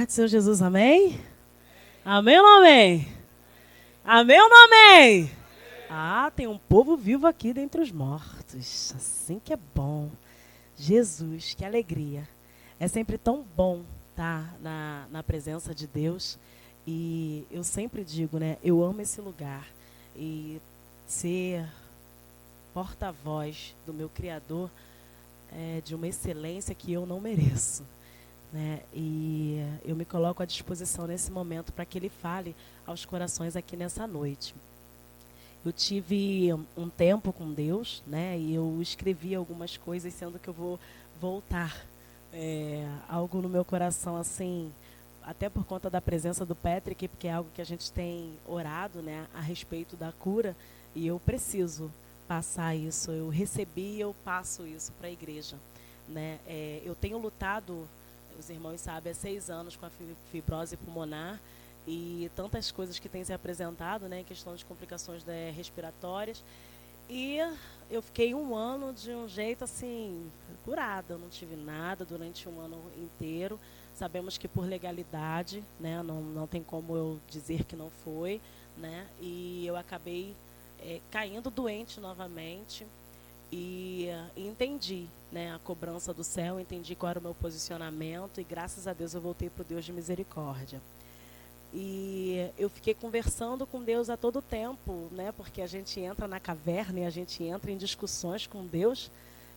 paz do Senhor Jesus, amém? Amém ou não amém? Amém ou não amém? Ah, tem um povo vivo aqui dentre os mortos. Assim que é bom. Jesus, que alegria. É sempre tão bom estar na presença de Deus. E eu sempre digo, né? Eu amo esse lugar. E ser porta-voz do meu Criador é de uma excelência que eu não mereço. Né? E eu me coloco à disposição nesse momento para que Ele fale aos corações aqui nessa noite. Eu tive um tempo com Deus, né? E eu escrevi algumas coisas, sendo que eu vou voltar algo no meu coração, assim, até por conta da presença do Patrick, porque é algo que a gente tem orado, né, a respeito da cura, e eu preciso passar isso. Eu recebi e eu passo isso para a igreja. Né? Eu tenho lutado, os irmãos sabem, há 6 anos com a fibrose pulmonar e tantas coisas que têm se apresentado, né, em questão de complicações respiratórias. E eu fiquei 1 ano de um jeito assim, curada, eu não tive nada durante 1 ano inteiro. Sabemos que por legalidade, né, não tem como eu dizer que não foi, né, e eu acabei caindo doente novamente. E entendi, né, a cobrança do céu, entendi qual era o meu posicionamento e graças a Deus eu voltei para o Deus de misericórdia. E eu fiquei conversando com Deus a todo tempo, né, porque a gente entra na caverna e a gente entra em discussões com Deus.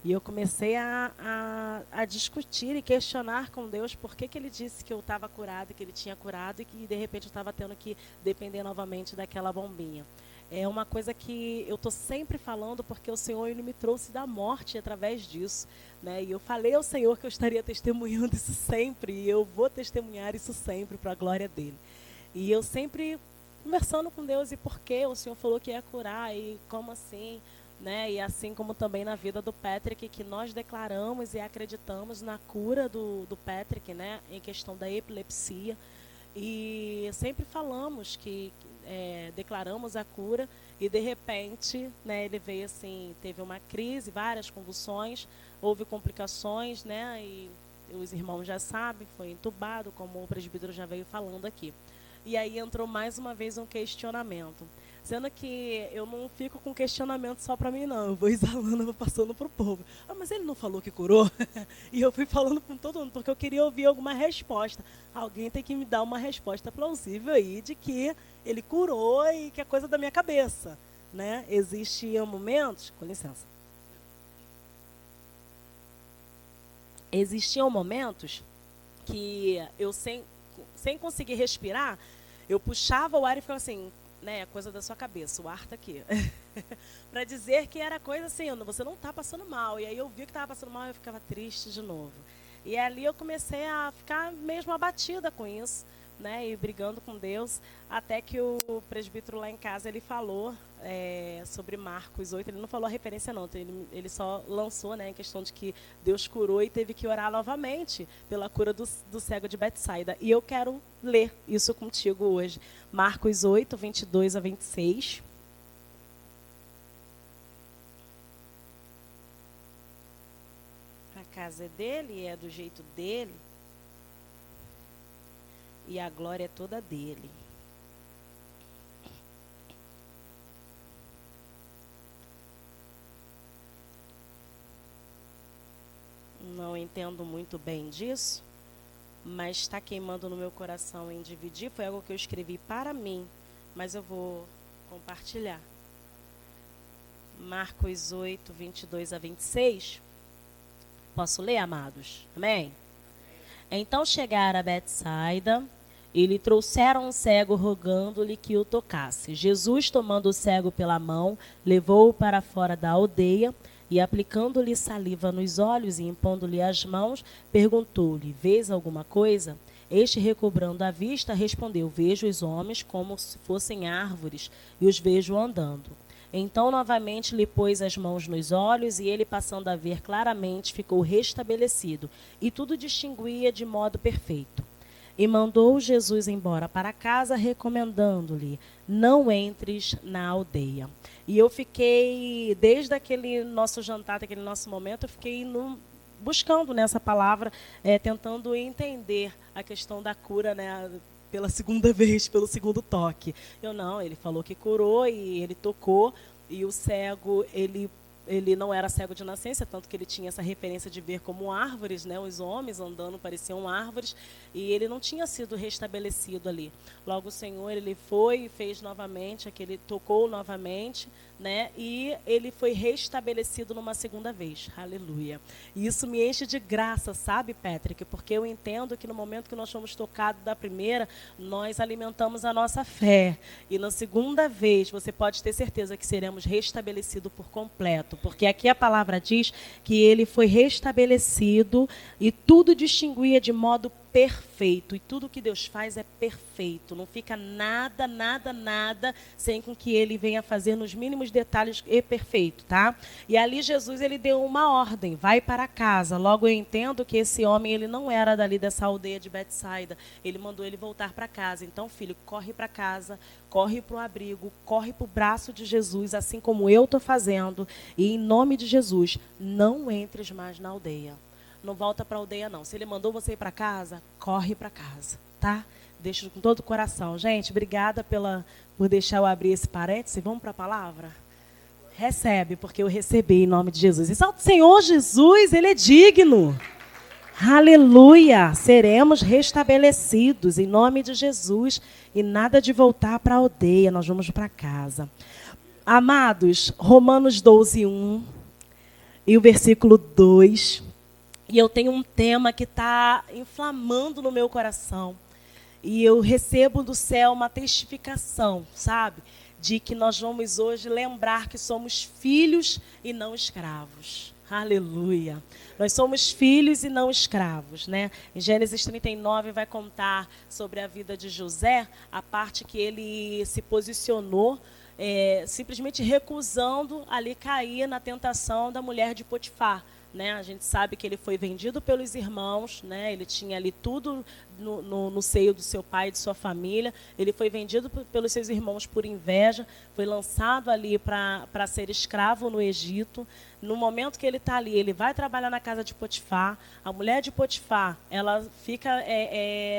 E eu comecei a discutir e questionar com Deus por que Ele disse que eu estava curada, que Ele tinha curado e que de repente eu estava tendo que depender novamente daquela bombinha. É uma coisa que eu estou sempre falando porque o Senhor Ele me trouxe da morte através disso. Né? E eu falei ao Senhor que eu estaria testemunhando isso sempre e eu vou testemunhar isso sempre para a glória dEle. E eu sempre conversando com Deus e por que o Senhor falou que ia curar e como assim, né? E assim como também na vida do Patrick, que nós declaramos e acreditamos na cura do Patrick, né? Em questão da epilepsia. E sempre falamos que declaramos a cura e de repente, né, ele veio assim, teve uma crise, várias convulsões, houve complicações, né? E os irmãos já sabem, foi entubado, como o presbítero já veio falando aqui. E aí entrou mais uma vez um questionamento. Sendo que eu não fico com questionamento só para mim, não. Eu vou exalando, eu vou passando para o povo. Ah, mas ele não falou que curou? E eu fui falando com todo mundo, porque eu queria ouvir alguma resposta. Alguém tem que me dar uma resposta plausível aí de que ele curou e que é coisa da minha cabeça. Né? Existiam momentos... Com licença. Existiam momentos que eu, sem conseguir respirar, eu puxava o ar e ficava assim, né, coisa da sua cabeça, o ar está aqui. Para dizer que era coisa assim, você não está passando mal. E aí eu vi que estava passando mal e eu ficava triste de novo. E ali eu comecei a ficar mesmo abatida com isso, né, e brigando com Deus, até que o presbítero lá em casa, ele falou sobre Marcos 8, ele não falou a referência não, ele só lançou, né, em questão de que Deus curou e teve que orar novamente pela cura do cego de Betsaida. E eu quero ler isso contigo hoje. Marcos 8, 22 a 26. A casa é dele, é do jeito dele. E a glória é toda dele. Não entendo muito bem disso, mas está queimando no meu coração em dividir. Foi algo que eu escrevi para mim, mas eu vou compartilhar. Marcos 8, 22 a 26. Posso ler, amados? Amém? Então chegaram a Betsaida e lhe trouxeram um cego, rogando-lhe que o tocasse. Jesus, tomando o cego pela mão, levou-o para fora da aldeia e, aplicando-lhe saliva nos olhos e impondo-lhe as mãos, perguntou-lhe: vês alguma coisa? Este, recobrando a vista, respondeu: vejo os homens como se fossem árvores e os vejo andando. Então novamente lhe pôs as mãos nos olhos e ele, passando a ver claramente, ficou restabelecido e tudo distinguia de modo perfeito. E mandou Jesus embora para casa, recomendando-lhe: não entres na aldeia. E eu fiquei, desde aquele nosso jantar, daquele nosso momento, eu fiquei buscando nessa palavra, tentando entender a questão da cura, né, pela segunda vez, pelo segundo toque. Não, ele falou que curou e ele tocou, e o cego, ele não era cego de nascença, tanto que ele tinha essa referência de ver como árvores, né? Os homens andando pareciam árvores, e ele não tinha sido restabelecido ali. Logo o Senhor, ele foi e fez novamente, aquele tocou novamente, né? E ele foi restabelecido numa segunda vez. Aleluia. E isso me enche de graça, sabe, Patrick? Porque eu entendo que no momento que nós fomos tocados da primeira, nós alimentamos a nossa fé. E na segunda vez, você pode ter certeza que seremos restabelecidos por completo. Porque aqui a palavra diz que ele foi restabelecido e tudo distinguia de modo perfeito. E tudo que Deus faz é perfeito. Não fica nada, nada, nada sem com que ele venha fazer nos mínimos detalhes e perfeito, tá? E ali Jesus, ele deu uma ordem, vai para casa. Logo eu entendo que esse homem, ele não era dali dessa aldeia de Betsaida. Ele mandou ele voltar para casa. Então, filho, corre para casa, corre para o abrigo, corre para o braço de Jesus, assim como eu estou fazendo. E em nome de Jesus, não entres mais na aldeia. Não volta para a aldeia, não. Se ele mandou você ir para casa, corre para casa, tá? Deixo com todo o coração. Gente, obrigada por deixar eu abrir esse parêntese. Vamos para a palavra? Recebe, porque eu recebi em nome de Jesus. Exalta o Senhor Jesus, ele é digno. Aleluia! Seremos restabelecidos em nome de Jesus. E nada de voltar para a aldeia, nós vamos para casa. Amados, Romanos 12:1 e o versículo 2. E eu tenho um tema que está inflamando no meu coração. E eu recebo do céu uma testificação, sabe? De que nós vamos hoje lembrar que somos filhos e não escravos. Aleluia. Nós somos filhos e não escravos, né? Em Gênesis 39 vai contar sobre a vida de José, a parte que ele se posicionou, simplesmente recusando ali cair na tentação da mulher de Potifar. Né? A gente sabe que ele foi vendido pelos irmãos, né? Ele tinha ali tudo no seio do seu pai e de sua família. Ele foi vendido pelos seus irmãos por inveja, foi lançado ali para ser escravo no Egito. No momento que ele está ali, ele vai trabalhar na casa de Potifar. A mulher de Potifar, ela fica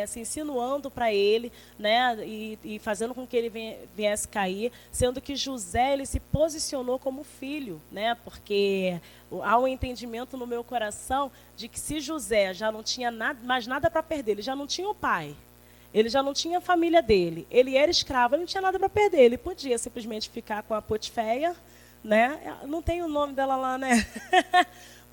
se insinuando para ele, né? E fazendo com que ele viesse cair, sendo que José, ele se posicionou como filho, né? Porque há um entendimento no meu coração de que se José já não tinha mais nada para perder, ele já não tinha o pai, ele já não tinha a família dele, ele era escravo, ele não tinha nada para perder, ele podia simplesmente ficar com a Potiféia, né? Não tem o nome dela lá, né?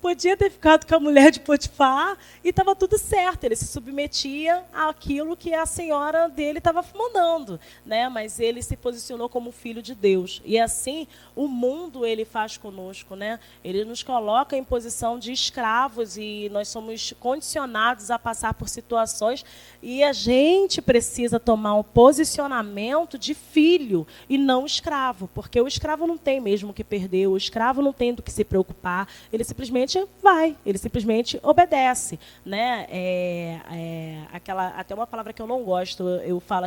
Podia ter ficado com a mulher de Potifar e estava tudo certo. Ele se submetia àquilo que a senhora dele estava mandando, né? Mas ele se posicionou como filho de Deus. E assim, o mundo ele faz conosco, né? Ele nos coloca em posição de escravos e nós somos condicionados a passar por situações e a gente precisa tomar um posicionamento de filho e não escravo, porque o escravo não tem mesmo que perder, o escravo não tem do que se preocupar, ele simplesmente vai, ele simplesmente obedece, né? Até uma palavra que eu não gosto, eu falo,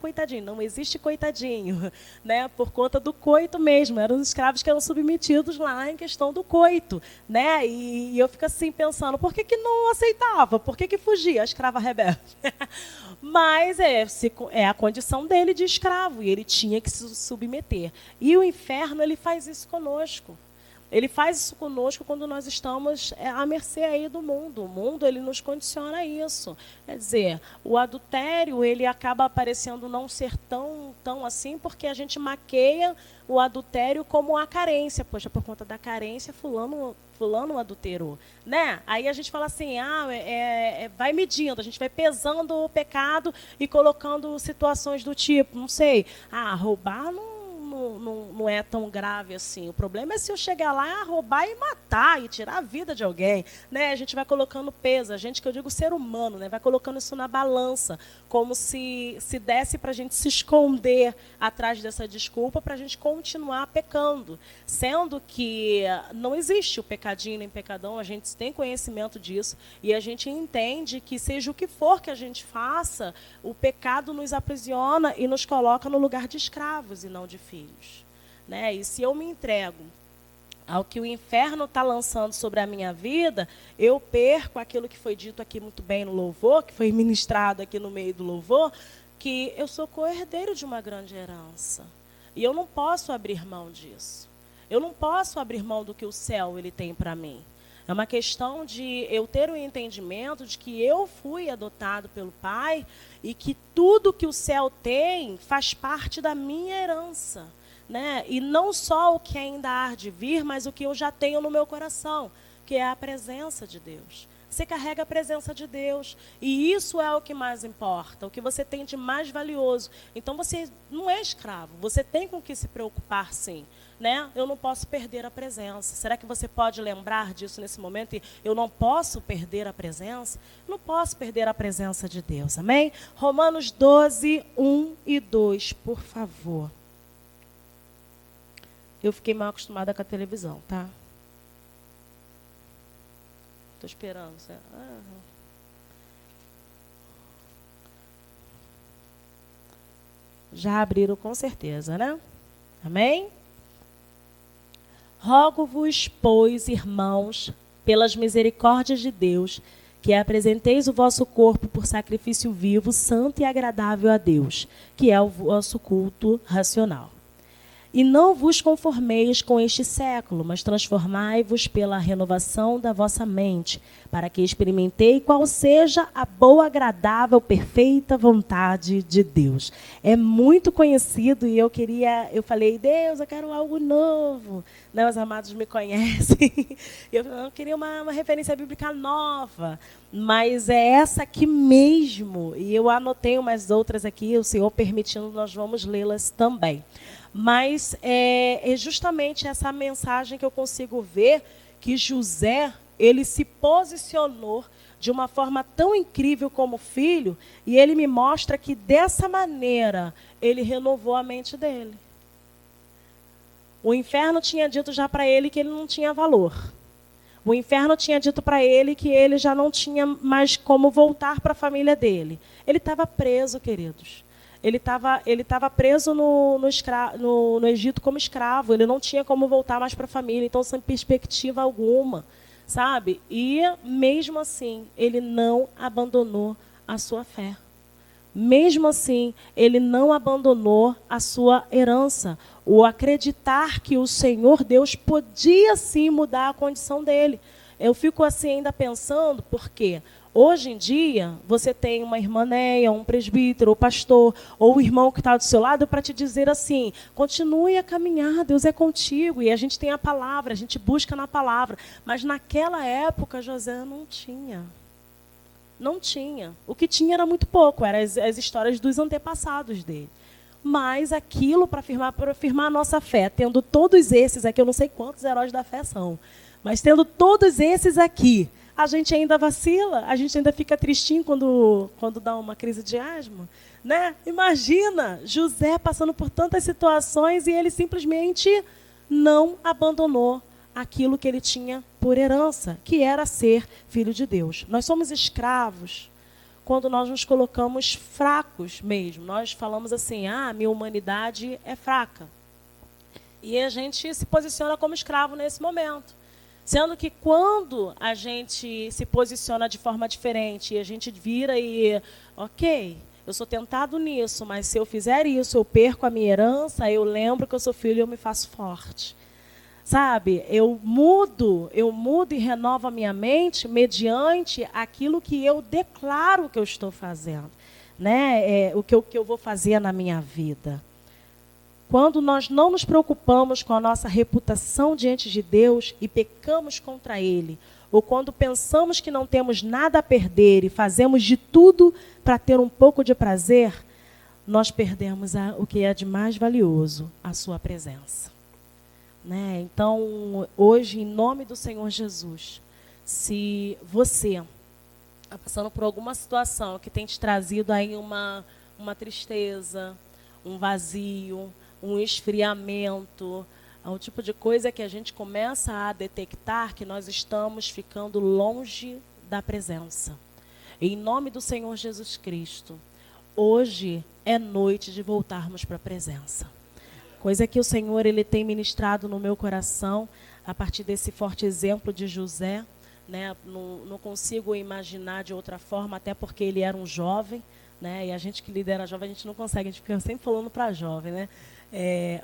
coitadinho, não existe coitadinho, né? Por conta do coito mesmo, eram os escravos que eram submetidos lá em questão do coito, né? E eu fico assim pensando, por que não aceitava? Por que fugia a escrava rebelde? Mas é a condição dele de escravo, e ele tinha que se submeter. E o inferno, ele faz isso conosco. Ele faz isso conosco quando nós estamos à mercê aí do mundo. O mundo, ele nos condiciona a isso. Quer dizer, o adultério, ele acaba aparecendo não ser tão assim, porque a gente maqueia o adultério como a carência. Poxa, por conta da carência, fulano adulterou, né? Aí a gente fala assim, vai medindo, a gente vai pesando o pecado e colocando situações do tipo, não sei, roubar não é tão grave assim. O problema é se eu chegar lá, roubar e matar, e tirar a vida de alguém, né? A gente vai colocando peso, a gente, que eu digo ser humano, né? Vai colocando isso na balança, como se desse para a gente se esconder atrás dessa desculpa para a gente continuar pecando. Sendo que não existe o pecadinho nem pecadão, a gente tem conhecimento disso e a gente entende que seja o que for que a gente faça, o pecado nos aprisiona e nos coloca no lugar de escravos e não de filhos. Né? E se eu me entrego ao que o inferno está lançando sobre a minha vida, eu perco aquilo que foi dito aqui muito bem no louvor, que foi ministrado aqui no meio do louvor, que eu sou co-herdeiro de uma grande herança. E eu não posso abrir mão disso. Eu não posso abrir mão do que o céu ele tem para mim. É uma questão de eu ter o entendimento de que eu fui adotado pelo Pai e que tudo que o céu tem faz parte da minha herança. Né? E não só o que ainda há de vir, mas o que eu já tenho no meu coração, que é a presença de Deus. Você carrega a presença de Deus, e isso é o que mais importa, o que você tem de mais valioso. Então você não é escravo, você tem com que se preocupar sim. Né? Eu não posso perder a presença. Será que você pode lembrar disso nesse momento? E eu não posso perder a presença? Não posso perder a presença de Deus, amém? Romanos 12, 1 e 2, por favor. Eu fiquei mal acostumada com a televisão, tá? Estou esperando. Já abriram com certeza, né? Amém? Rogo-vos, pois, irmãos, pelas misericórdias de Deus, que apresenteis o vosso corpo por sacrifício vivo, santo e agradável a Deus, que é o vosso culto racional. E não vos conformeis com este século, mas transformai-vos pela renovação da vossa mente, para que experimentei qual seja a boa, agradável, perfeita vontade de Deus. É muito conhecido e eu falei, Deus, eu quero algo novo. Né, os amados me conhecem. Eu queria uma referência bíblica nova, mas é essa aqui mesmo. E eu anotei umas outras aqui, o Senhor permitindo, nós vamos lê-las também. Mas é justamente essa mensagem que eu consigo ver que José, ele se posicionou de uma forma tão incrível como filho, e ele me mostra que dessa maneira ele renovou a mente dele. O inferno tinha dito já para ele que ele não tinha valor. O inferno tinha dito para ele que ele já não tinha mais como voltar para a família dele. Ele estava preso, queridos. Ele estava preso no Egito como escravo. Ele não tinha como voltar mais para a família, então sem perspectiva alguma, sabe? E mesmo assim, ele não abandonou a sua fé. Mesmo assim, ele não abandonou a sua herança. O acreditar que o Senhor Deus podia sim mudar a condição dele. Eu fico assim ainda pensando, porque hoje em dia você tem uma irmã Neia, um presbítero, ou pastor, ou o irmão que está do seu lado para te dizer assim, continue a caminhar, Deus é contigo. E a gente tem a palavra, a gente busca na palavra. Mas naquela época, José não tinha. Não tinha. O que tinha era muito pouco, eram as histórias dos antepassados dele. Mas aquilo para afirmar a nossa fé, tendo todos esses aqui, eu não sei quantos heróis da fé são, mas tendo todos esses aqui, a gente ainda vacila, a gente ainda fica tristinho quando dá uma crise de asma. Né? Imagina José passando por tantas situações e ele simplesmente não abandonou aquilo que ele tinha por herança, que era ser filho de Deus. Nós somos escravos quando nós nos colocamos fracos mesmo. Nós falamos assim, minha humanidade é fraca. E a gente se posiciona como escravo nesse momento. Sendo que quando a gente se posiciona de forma diferente e a gente vira e, ok, eu sou tentado nisso, mas se eu fizer isso, eu perco a minha herança, eu lembro que eu sou filho e eu me faço forte. Sabe, eu mudo e renovo a minha mente mediante aquilo que eu declaro que eu estou fazendo, né? O que eu vou fazer na minha vida. Quando nós não nos preocupamos com a nossa reputação diante de Deus e pecamos contra Ele, ou quando pensamos que não temos nada a perder e fazemos de tudo para ter um pouco de prazer, nós perdemos o que é de mais valioso, a sua presença. Né? Então, hoje, em nome do Senhor Jesus, se você está passando por alguma situação que tem te trazido aí uma tristeza, um vazio, um esfriamento, é um tipo de coisa que a gente começa a detectar que nós estamos ficando longe da presença. Em nome do Senhor Jesus Cristo, hoje é noite de voltarmos para a presença. Coisa que o Senhor ele tem ministrado no meu coração a partir desse forte exemplo de José, né? Não consigo imaginar de outra forma, até porque ele era um jovem, né? E a gente que lidera jovem, a gente não consegue, a gente fica sempre falando para jovem, né?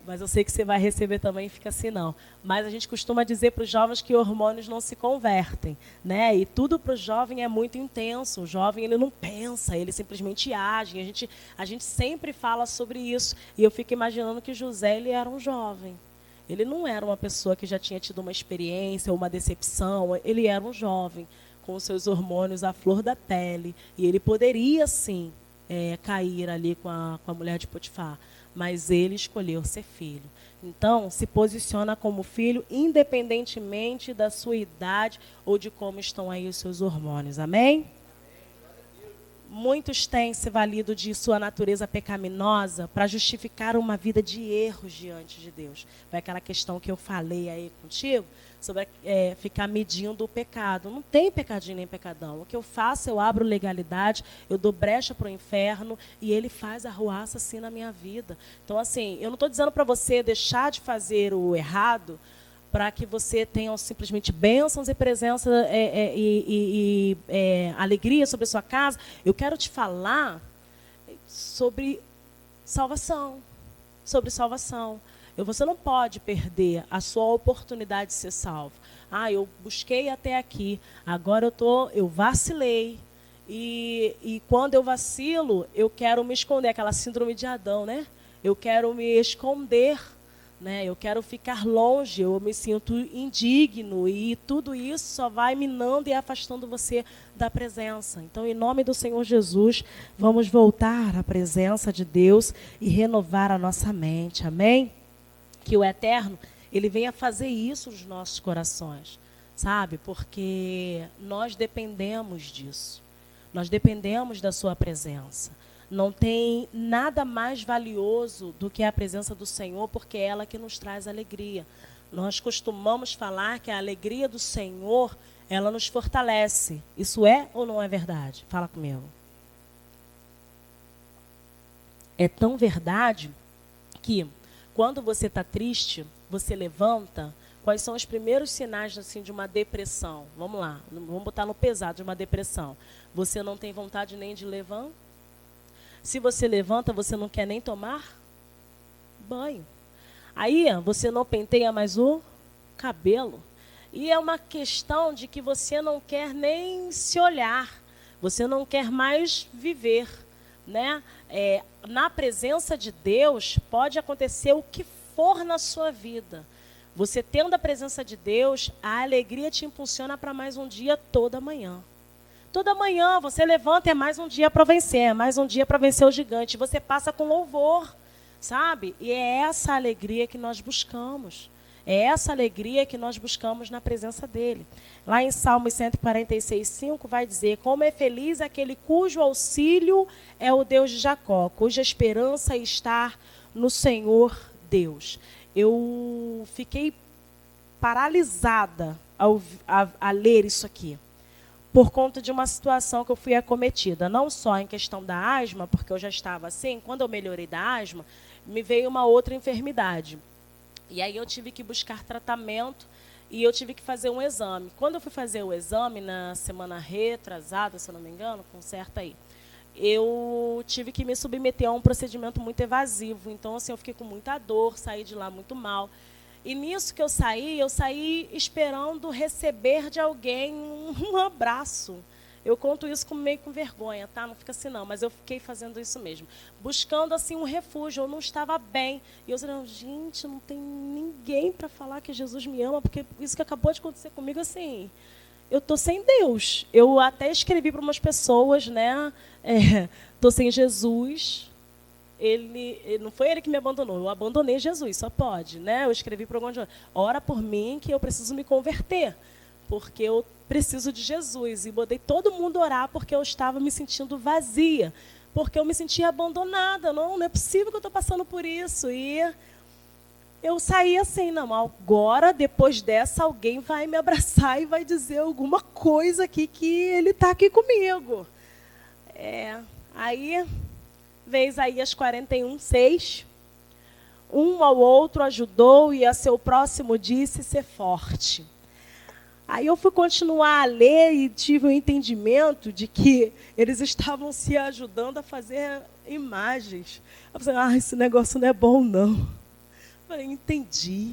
Mas eu sei que você vai receber também, fica assim não. Mas a gente costuma dizer para os jovens que hormônios não se convertem, né? E tudo para o jovem é muito intenso. O jovem ele não pensa, ele simplesmente age. A gente sempre fala sobre isso. E eu fico imaginando que José ele era um jovem. Ele não era uma pessoa que já tinha tido uma experiência ou uma decepção. Ele era um jovem com os seus hormônios à flor da pele. E ele poderia sim cair ali com a mulher de Potifar. Mas ele escolheu ser filho. Então, se posiciona como filho, independentemente da sua idade ou de como estão aí os seus hormônios. Amém? Muitos têm se valido de sua natureza pecaminosa para justificar uma vida de erros diante de Deus. Foi aquela questão que eu falei aí contigo, sobre ficar medindo o pecado. Não tem pecadinho nem pecadão. O que eu faço, eu abro legalidade, eu dou brecha para o inferno e ele faz arruaça assim na minha vida. Então, assim, eu não estou dizendo para você deixar de fazer o errado para que você tenha simplesmente bênçãos e presença alegria sobre a sua casa. Eu quero te falar sobre salvação. Sobre salvação. Você não pode perder a sua oportunidade de ser salvo. Eu busquei até aqui, agora eu vacilei. E quando eu vacilo, eu quero me esconder, aquela síndrome de Adão, né? Eu quero me esconder, né? Eu quero ficar longe, eu me sinto indigno e tudo isso só vai minando e afastando você da presença. Então, em nome do Senhor Jesus, vamos voltar à presença de Deus e renovar a nossa mente. Amém? Que o Eterno, ele venha fazer isso nos nossos corações, sabe? Porque nós dependemos disso. Nós dependemos da sua presença. Não tem nada mais valioso do que a presença do Senhor, porque é ela que nos traz alegria. Nós costumamos falar que a alegria do Senhor, ela nos fortalece. Isso é ou não é verdade? Fala comigo. É tão verdade que quando você está triste, você levanta. Quais são os primeiros sinais assim, de uma depressão? Vamos lá, vamos botar no pesado de uma depressão. Você não tem vontade nem de levantar. Se você levanta, você não quer nem tomar banho. Aí você não penteia mais o cabelo. E é uma questão de que você não quer nem se olhar. Você não quer mais viver. Né? Na presença de Deus, pode acontecer o que for na sua vida. Você tendo a presença de Deus, a alegria te impulsiona para mais um dia toda manhã. Toda manhã você levanta, é mais um dia para vencer, é mais um dia para vencer o gigante. Você passa com louvor, sabe? E é essa alegria que nós buscamos. É essa alegria que nós buscamos na presença dele. Lá em Salmos 146:5 vai dizer: como é feliz aquele cujo auxílio é o Deus de Jacó, cuja esperança está no Senhor Deus. Eu fiquei paralisada a ler isso aqui, por conta de uma situação que eu fui acometida. Não só em questão da asma, porque eu já estava assim, quando eu melhorei da asma, me veio uma outra enfermidade. E aí eu tive que buscar tratamento e eu tive que fazer um exame. Quando eu fui fazer o exame, na semana retrasada, se eu não me engano, conserta aí, eu tive que me submeter a um procedimento muito evasivo. Então, assim, eu fiquei com muita dor, saí de lá muito mal. E nisso que eu saí esperando receber de alguém um abraço. Eu conto isso meio com vergonha, tá? Não fica assim não, mas eu fiquei fazendo isso mesmo. Buscando assim um refúgio, eu não estava bem. E eu falei, gente, não tem ninguém para falar que Jesus me ama, porque isso que acabou de acontecer comigo, assim, eu tô sem Deus. Eu até escrevi para umas pessoas, né? Tô sem Jesus. Ele não foi ele que me abandonou, eu abandonei Jesus, só pode, né? Eu escrevi para algum dia, ora por mim que eu preciso me converter, porque eu preciso de Jesus. E botei todo mundo orar porque eu estava me sentindo vazia, porque eu me sentia abandonada. Não é possível que eu estou passando por isso. E eu saí assim, não, agora, depois dessa, alguém vai me abraçar e vai dizer alguma coisa aqui que ele está aqui comigo. Aí veio Isaías 41:6. um ao outro ajudou e a seu próximo disse: ser forte. Aí eu fui continuar a ler e tive o entendimento de que eles estavam se ajudando a fazer imagens. Eu falei: esse negócio não é bom, não. Eu falei: entendi.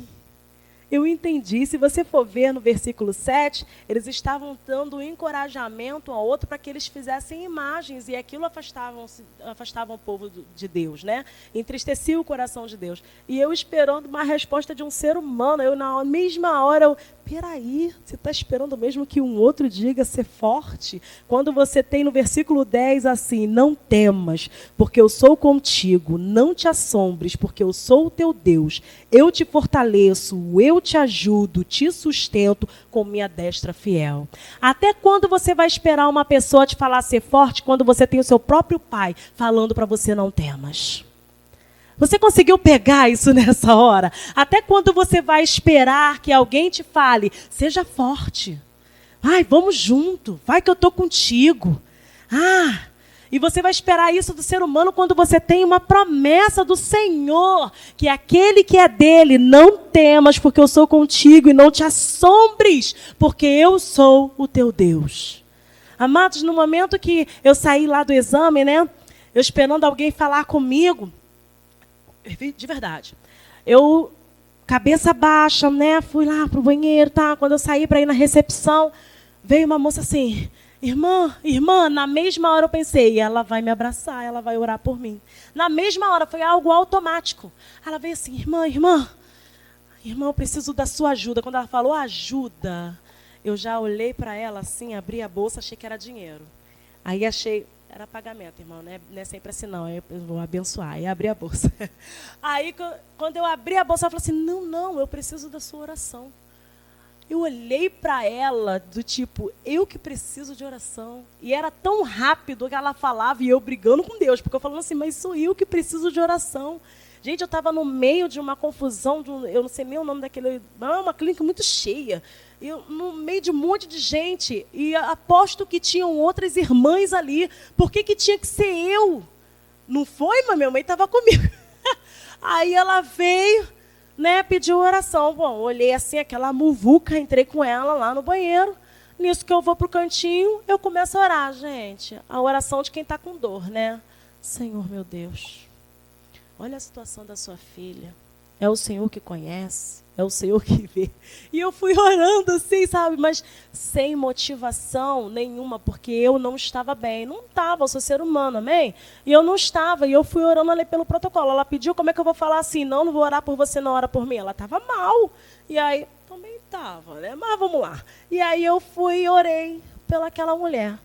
Eu entendi. Se você for ver no versículo 7, eles estavam dando um encorajamento ao outro para que eles fizessem imagens, e aquilo afastava o povo de Deus, né? Entristecia o coração de Deus. E eu esperando uma resposta de um ser humano, eu na mesma hora, peraí, você está esperando mesmo que um outro diga ser forte? Quando você tem no versículo 10 assim: não temas, porque eu sou contigo, não te assombres, porque eu sou o teu Deus, eu te fortaleço, eu te ajudo, te sustento com minha destra fiel. Até quando você vai esperar uma pessoa te falar ser forte, quando você tem o seu próprio pai falando para você: não temas? Você conseguiu pegar isso nessa hora? Até quando você vai esperar que alguém te fale: seja forte, vai, vamos junto, vai que eu estou contigo. E você vai esperar isso do ser humano quando você tem uma promessa do Senhor, que aquele que é dele: não temas, porque eu sou contigo, e não te assombres, porque eu sou o teu Deus. Amados, no momento que eu saí lá do exame, né, eu esperando alguém falar comigo, de verdade, eu, cabeça baixa, né, fui lá pro banheiro, tá? Quando eu saí para ir na recepção, veio uma moça assim: irmã, na mesma hora eu pensei: ela vai me abraçar, ela vai orar por mim. Na mesma hora, foi algo automático. Ela veio assim: irmã, eu preciso da sua ajuda. Quando ela falou ajuda, eu já olhei para ela assim, abri a bolsa, achei que era dinheiro. Aí achei, era pagamento, irmão, né? Não é sempre assim não, eu vou abençoar. Aí abri a bolsa. Aí quando eu abri a bolsa, ela falou assim: não, eu preciso da sua oração. Eu olhei para ela do tipo: eu que preciso de oração. E era tão rápido que ela falava e eu brigando com Deus, porque eu falando assim: mas sou eu que preciso de oração. Gente, eu estava no meio de uma confusão, eu não sei nem o nome daquele, uma clínica muito cheia, no meio de um monte de gente, e aposto que tinham outras irmãs ali. Por que tinha que ser eu? Não foi, mas minha mãe estava comigo. Aí ela veio, né, pediu oração. Bom, olhei assim, aquela muvuca, entrei com ela lá no banheiro. Nisso que eu vou para o cantinho, eu começo a orar, gente. A oração de quem está com dor, né? Senhor, meu Deus, olha a situação da sua filha. É o Senhor que conhece, é o Senhor que vê. E eu fui orando assim, sabe? Mas sem motivação nenhuma, porque eu não estava bem. Não estava, eu sou ser humano, amém? E eu não estava, e eu fui orando ali pelo protocolo. Ela pediu: como é que eu vou falar assim? Não vou orar por você, não ora por mim. Ela estava mal. E aí, também estava, né? Mas vamos lá. E aí eu fui e orei pelaquela mulher.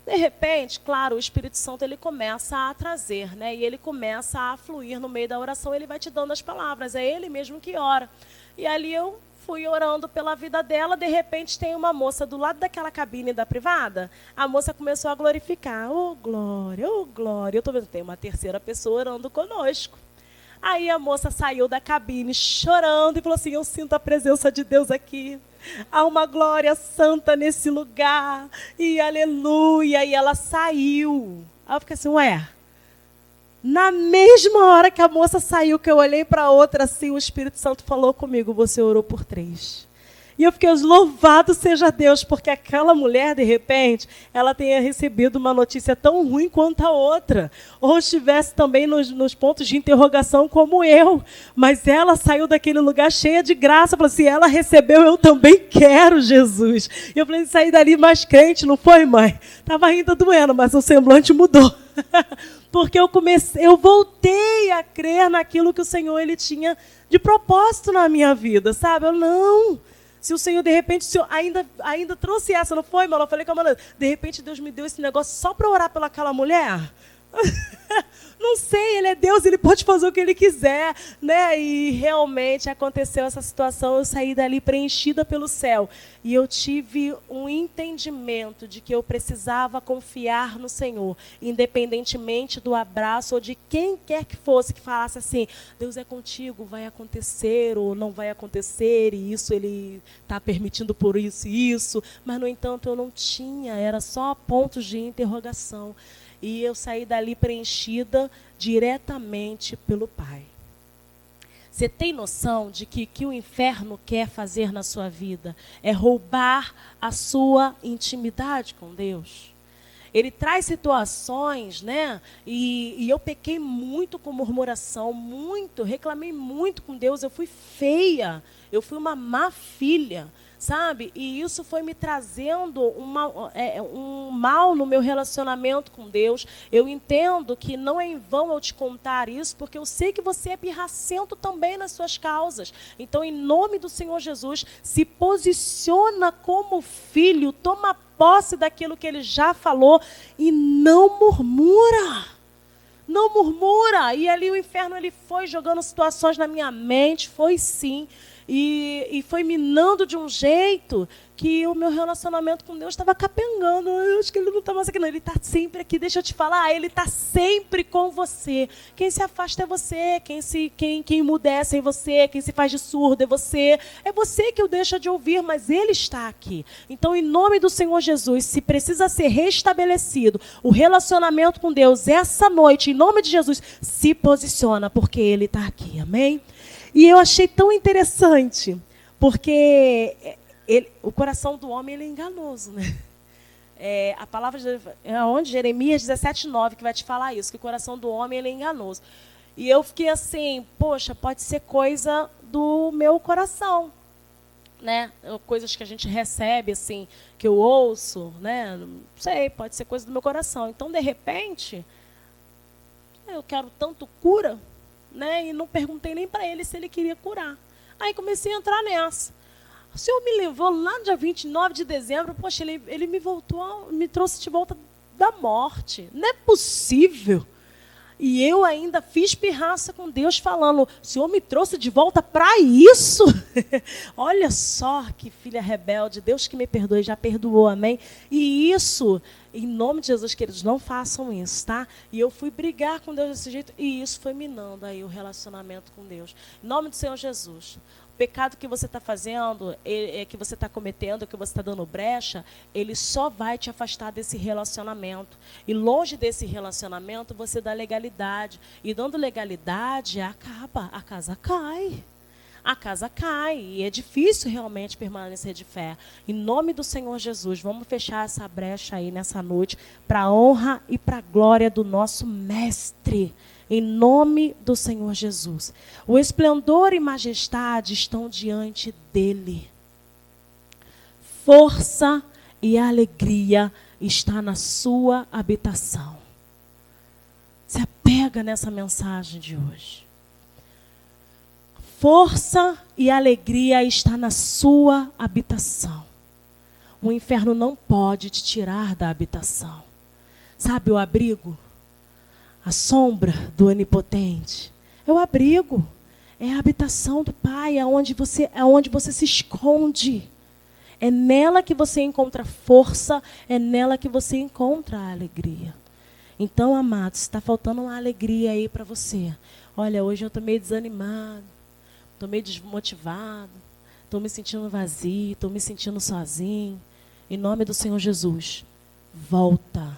De repente, claro, o Espírito Santo ele começa a trazer, né? E ele começa a fluir no meio da oração, ele vai te dando as palavras, é ele mesmo que ora. E ali eu fui orando pela vida dela, de repente tem uma moça do lado daquela cabine da privada, a moça começou a glorificar: oh glória, oh glória. Eu estou vendo, tem uma terceira pessoa orando conosco. Aí a moça saiu da cabine chorando e falou assim: eu sinto a presença de Deus aqui. Há uma glória santa nesse lugar. E aleluia. E ela saiu. Aí eu fiquei assim: ué. Na mesma hora que a moça saiu, que eu olhei para a outra assim, o Espírito Santo falou comigo: você orou por 3. E eu fiquei: louvado seja Deus, porque aquela mulher, de repente, ela tenha recebido uma notícia tão ruim quanto a outra. Ou estivesse também nos pontos de interrogação como eu. Mas ela saiu daquele lugar cheia de graça. Falou assim: ela recebeu, eu também quero, Jesus. E eu falei: saí dali mais crente, não foi, mãe? Estava ainda doendo, mas o semblante mudou. Porque eu voltei a crer naquilo que o Senhor ele tinha de propósito na minha vida, sabe? Se o Senhor, de repente, ainda trouxe essa, não foi, mano? Eu falei com a Amanda: de repente Deus me deu esse negócio só para orar pelaquela mulher? Não sei, ele é Deus, ele pode fazer o que ele quiser, né? E realmente aconteceu essa situação, eu saí dali preenchida pelo céu. E eu tive um entendimento de que eu precisava confiar no Senhor, independentemente do abraço ou de quem quer que fosse que falasse assim: Deus é contigo, vai acontecer ou não vai acontecer, e isso ele está permitindo por isso e isso. Mas, no entanto, eu não tinha, era só pontos de interrogação. E eu saí dali preenchida diretamente pelo Pai. Você tem noção de que o inferno quer fazer na sua vida? É roubar a sua intimidade com Deus. Ele traz situações, né? E eu pequei muito com murmuração, muito, reclamei muito com Deus. Eu fui feia, eu fui uma má filha, sabe? E isso foi me trazendo um mal no meu relacionamento com Deus. Eu entendo que não é em vão eu te contar isso, porque eu sei que você é pirracento também nas suas causas. Então, em nome do Senhor Jesus, se posiciona como filho, toma posse daquilo que Ele já falou e não murmura. Não murmura. E ali o inferno ele foi jogando situações na minha mente, foi sim. E foi minando de um jeito que o meu relacionamento com Deus estava capengando. Eu acho que Ele não está mais aqui, não. Ele está sempre aqui. Deixa eu te falar, Ele está sempre com você. Quem se afasta é você. Quem emudece é você. Quem se faz de surdo é você. É você que o deixa de ouvir, mas Ele está aqui. Então, em nome do Senhor Jesus, se precisa ser restabelecido o relacionamento com Deus essa noite, em nome de Jesus, se posiciona, porque Ele está aqui. Amém? E eu achei tão interessante, porque o coração do homem ele é enganoso, né? A palavra onde Jeremias 17:9 que vai te falar isso, que o coração do homem ele é enganoso. E eu fiquei assim, poxa, pode ser coisa do meu coração, né? Coisas que a gente recebe assim, que eu ouço, né? Não sei, pode ser coisa do meu coração. Então, de repente, eu quero tanto cura, né? E não perguntei nem para ele se ele queria curar. Aí comecei a entrar nessa. O Senhor me levou lá no dia 29 de dezembro, poxa, ele me trouxe de volta da morte. Não é possível. E eu ainda fiz pirraça com Deus falando, o Senhor me trouxe de volta para isso? Olha só que filha rebelde, Deus que me perdoe, já perdoou, amém? E isso, em nome de Jesus, queridos, não façam isso, tá? E eu fui brigar com Deus desse jeito, e isso foi minando aí o relacionamento com Deus. Em nome do Senhor Jesus. O pecado que você está fazendo, que você está cometendo, que você está dando brecha, ele só vai te afastar desse relacionamento. E longe desse relacionamento, você dá legalidade. E dando legalidade, acaba, a casa cai. A casa cai. E é difícil realmente permanecer de fé. Em nome do Senhor Jesus, vamos fechar essa brecha aí nessa noite, para a honra e para a glória do nosso Mestre. Em nome do Senhor Jesus. O esplendor e majestade estão diante dele. Força e alegria está na sua habitação. Se apega nessa mensagem de hoje. Força e alegria está na sua habitação. O inferno não pode te tirar da habitação. Sabe o abrigo? A sombra do onipotente é o abrigo, é a habitação do Pai, é onde você se esconde. É nela que você encontra força, é nela que você encontra a alegria. Então, amados, está faltando uma alegria aí para você. Olha, hoje eu estou meio desanimado, estou meio desmotivado, estou me sentindo vazio, estou me sentindo sozinho. Em nome do Senhor Jesus, volta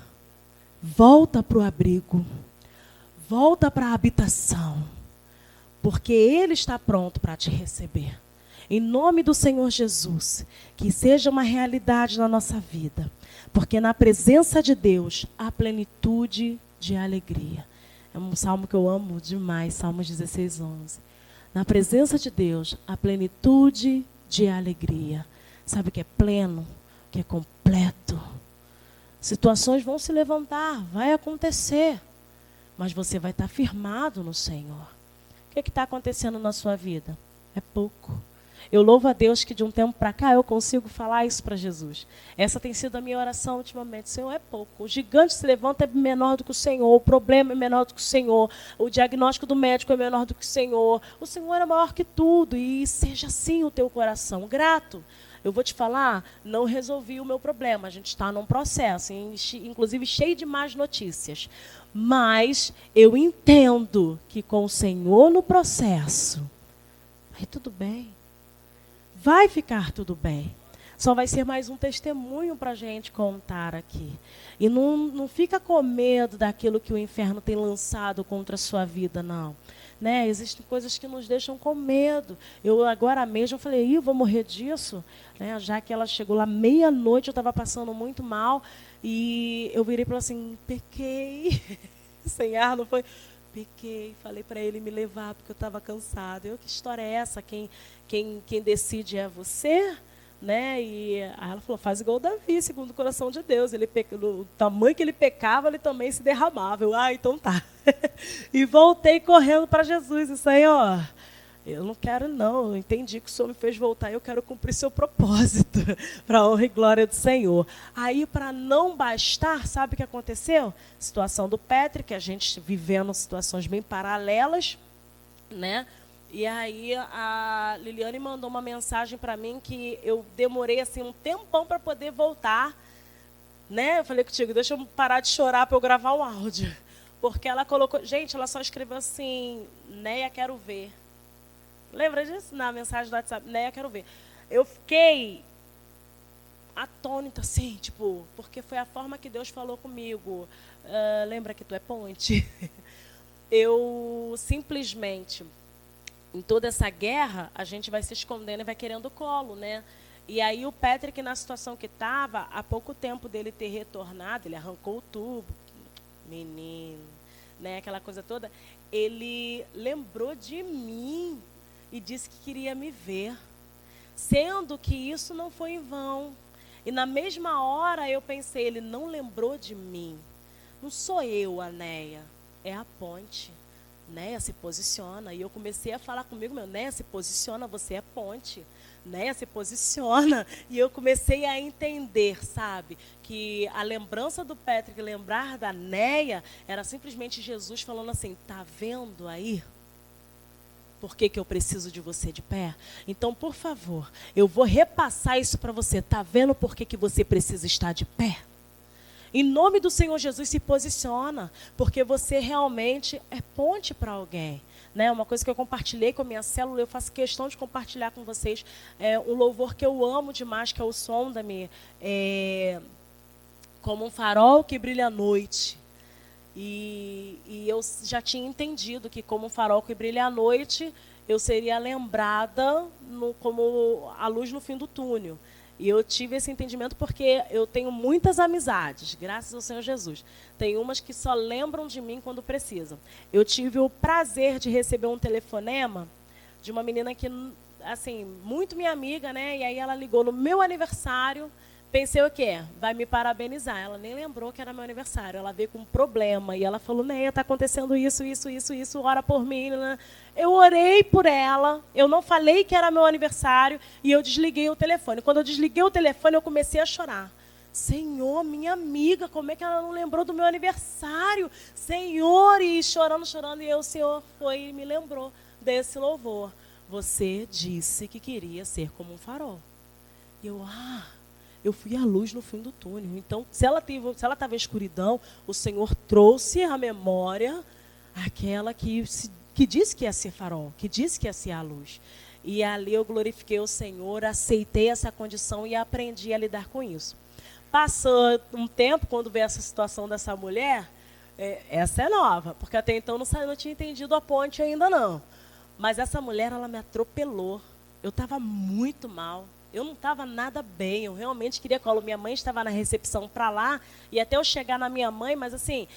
para o abrigo. Volta para a habitação, porque Ele está pronto para te receber. Em nome do Senhor Jesus, que seja uma realidade na nossa vida, porque na presença de Deus há plenitude de alegria. É um salmo que eu amo demais, Salmos 16:11. Na presença de Deus há plenitude de alegria. Sabe o que é pleno? O que é completo? Situações vão se levantar, vai acontecer. Mas você vai estar firmado no Senhor. O que está acontecendo na sua vida? É pouco. Eu louvo a Deus que de um tempo para cá eu consigo falar isso para Jesus. Essa tem sido a minha oração ultimamente. Senhor, é pouco. O gigante se levanta é menor do que o Senhor. O problema é menor do que o Senhor. O diagnóstico do médico é menor do que o Senhor. O Senhor é maior que tudo. E seja assim o teu coração. Grato. Eu vou te falar, não resolvi o meu problema. A gente está num processo, inclusive cheio de más notícias. Mas eu entendo que com o Senhor no processo, vai tudo bem. Vai ficar tudo bem. Só vai ser mais um testemunho para a gente contar aqui. E não fica com medo daquilo que o inferno tem lançado contra a sua vida, não. né? Existem coisas que nos deixam com medo. Eu agora mesmo falei, eu vou morrer disso, né? Já que ela chegou lá meia-noite, eu estava passando muito mal, e eu virei para ela assim, pequei, sem ar, não foi? Pequei, falei para ele me levar, porque eu estava cansada. Que história é essa? Quem decide é você? Né? E aí ela falou, faz igual Davi, segundo o coração de Deus. O tamanho que ele pecava, ele também se derramava. Então tá. E voltei correndo para Jesus. E Senhor, eu não quero não, eu entendi que o Senhor me fez voltar e eu quero cumprir seu propósito, para a honra e glória do Senhor. Aí, para não bastar, sabe o que aconteceu? Situação do Patrick, a gente vivendo situações bem paralelas, né? E aí a Liliane mandou uma mensagem para mim que eu demorei assim um tempão para poder voltar, né? Eu falei contigo, deixa eu parar de chorar para eu gravar um áudio. Porque ela colocou, gente, ela só escreveu assim, Neia, quero ver. Lembra disso? Na mensagem do WhatsApp, Neia, quero ver. Eu fiquei atônita, assim, tipo, porque foi a forma que Deus falou comigo. Lembra que tu é ponte? Eu simplesmente, em toda essa guerra, a gente vai se escondendo e vai querendo colo, né? E aí o Patrick, na situação que estava, há pouco tempo dele ter retornado, ele arrancou o tubo, menino, né? Aquela coisa toda, ele lembrou de mim e disse que queria me ver, sendo que isso não foi em vão. E na mesma hora eu pensei, ele não lembrou de mim. Não sou eu, a Neia, é a ponte. Neia, se posiciona. E eu comecei a falar comigo, Neia, se posiciona, você é ponte. Neia, se posiciona. E eu comecei a entender, sabe, que a lembrança do Patrick, lembrar da Neia, era simplesmente Jesus falando assim, tá vendo aí? Por que eu preciso de você de pé? Então, por favor, eu vou repassar isso para você. Tá vendo por que você precisa estar de pé? Em nome do Senhor Jesus, se posiciona, porque você realmente é ponte para alguém. Né? Uma coisa que eu compartilhei com a minha célula, eu faço questão de compartilhar com vocês, um louvor que eu amo demais, que é o Sonda-me, como um farol que brilha à noite. E eu já tinha entendido que, como um farol que brilha à noite, eu seria lembrada como a luz no fim do túnel. E eu tive esse entendimento porque eu tenho muitas amizades, graças ao Senhor Jesus. Tem umas que só lembram de mim quando precisam. Eu tive o prazer de receber um telefonema de uma menina que, assim, muito minha amiga, né? E aí ela ligou no meu aniversário. Pensei o quê? Vai me parabenizar. Ela nem lembrou que era meu aniversário. Ela veio com um problema. E ela falou, Neia, está acontecendo isso, ora por mim. Né? Eu orei por ela. Eu não falei que era meu aniversário. E eu desliguei o telefone. Quando eu desliguei o telefone, eu comecei a chorar. Senhor, minha amiga, como é que ela não lembrou do meu aniversário? Senhor, e chorando. E o Senhor foi e me lembrou desse louvor. Você disse que queria ser como um farol. E eu fui a luz no fim do túnel. Então, se ela estava em escuridão, o Senhor trouxe à memória aquela que disse que ia ser farol, que disse que ia ser a luz. E ali eu glorifiquei o Senhor, aceitei essa condição e aprendi a lidar com isso. Passou um tempo, quando veio essa situação dessa mulher, essa é nova, porque até então não tinha entendido a ponte ainda não. Mas essa mulher, ela me atropelou. Eu estava muito mal. Eu não estava nada bem, eu realmente queria colo. Minha mãe estava na recepção para lá, e até eu chegar na minha mãe, mas assim,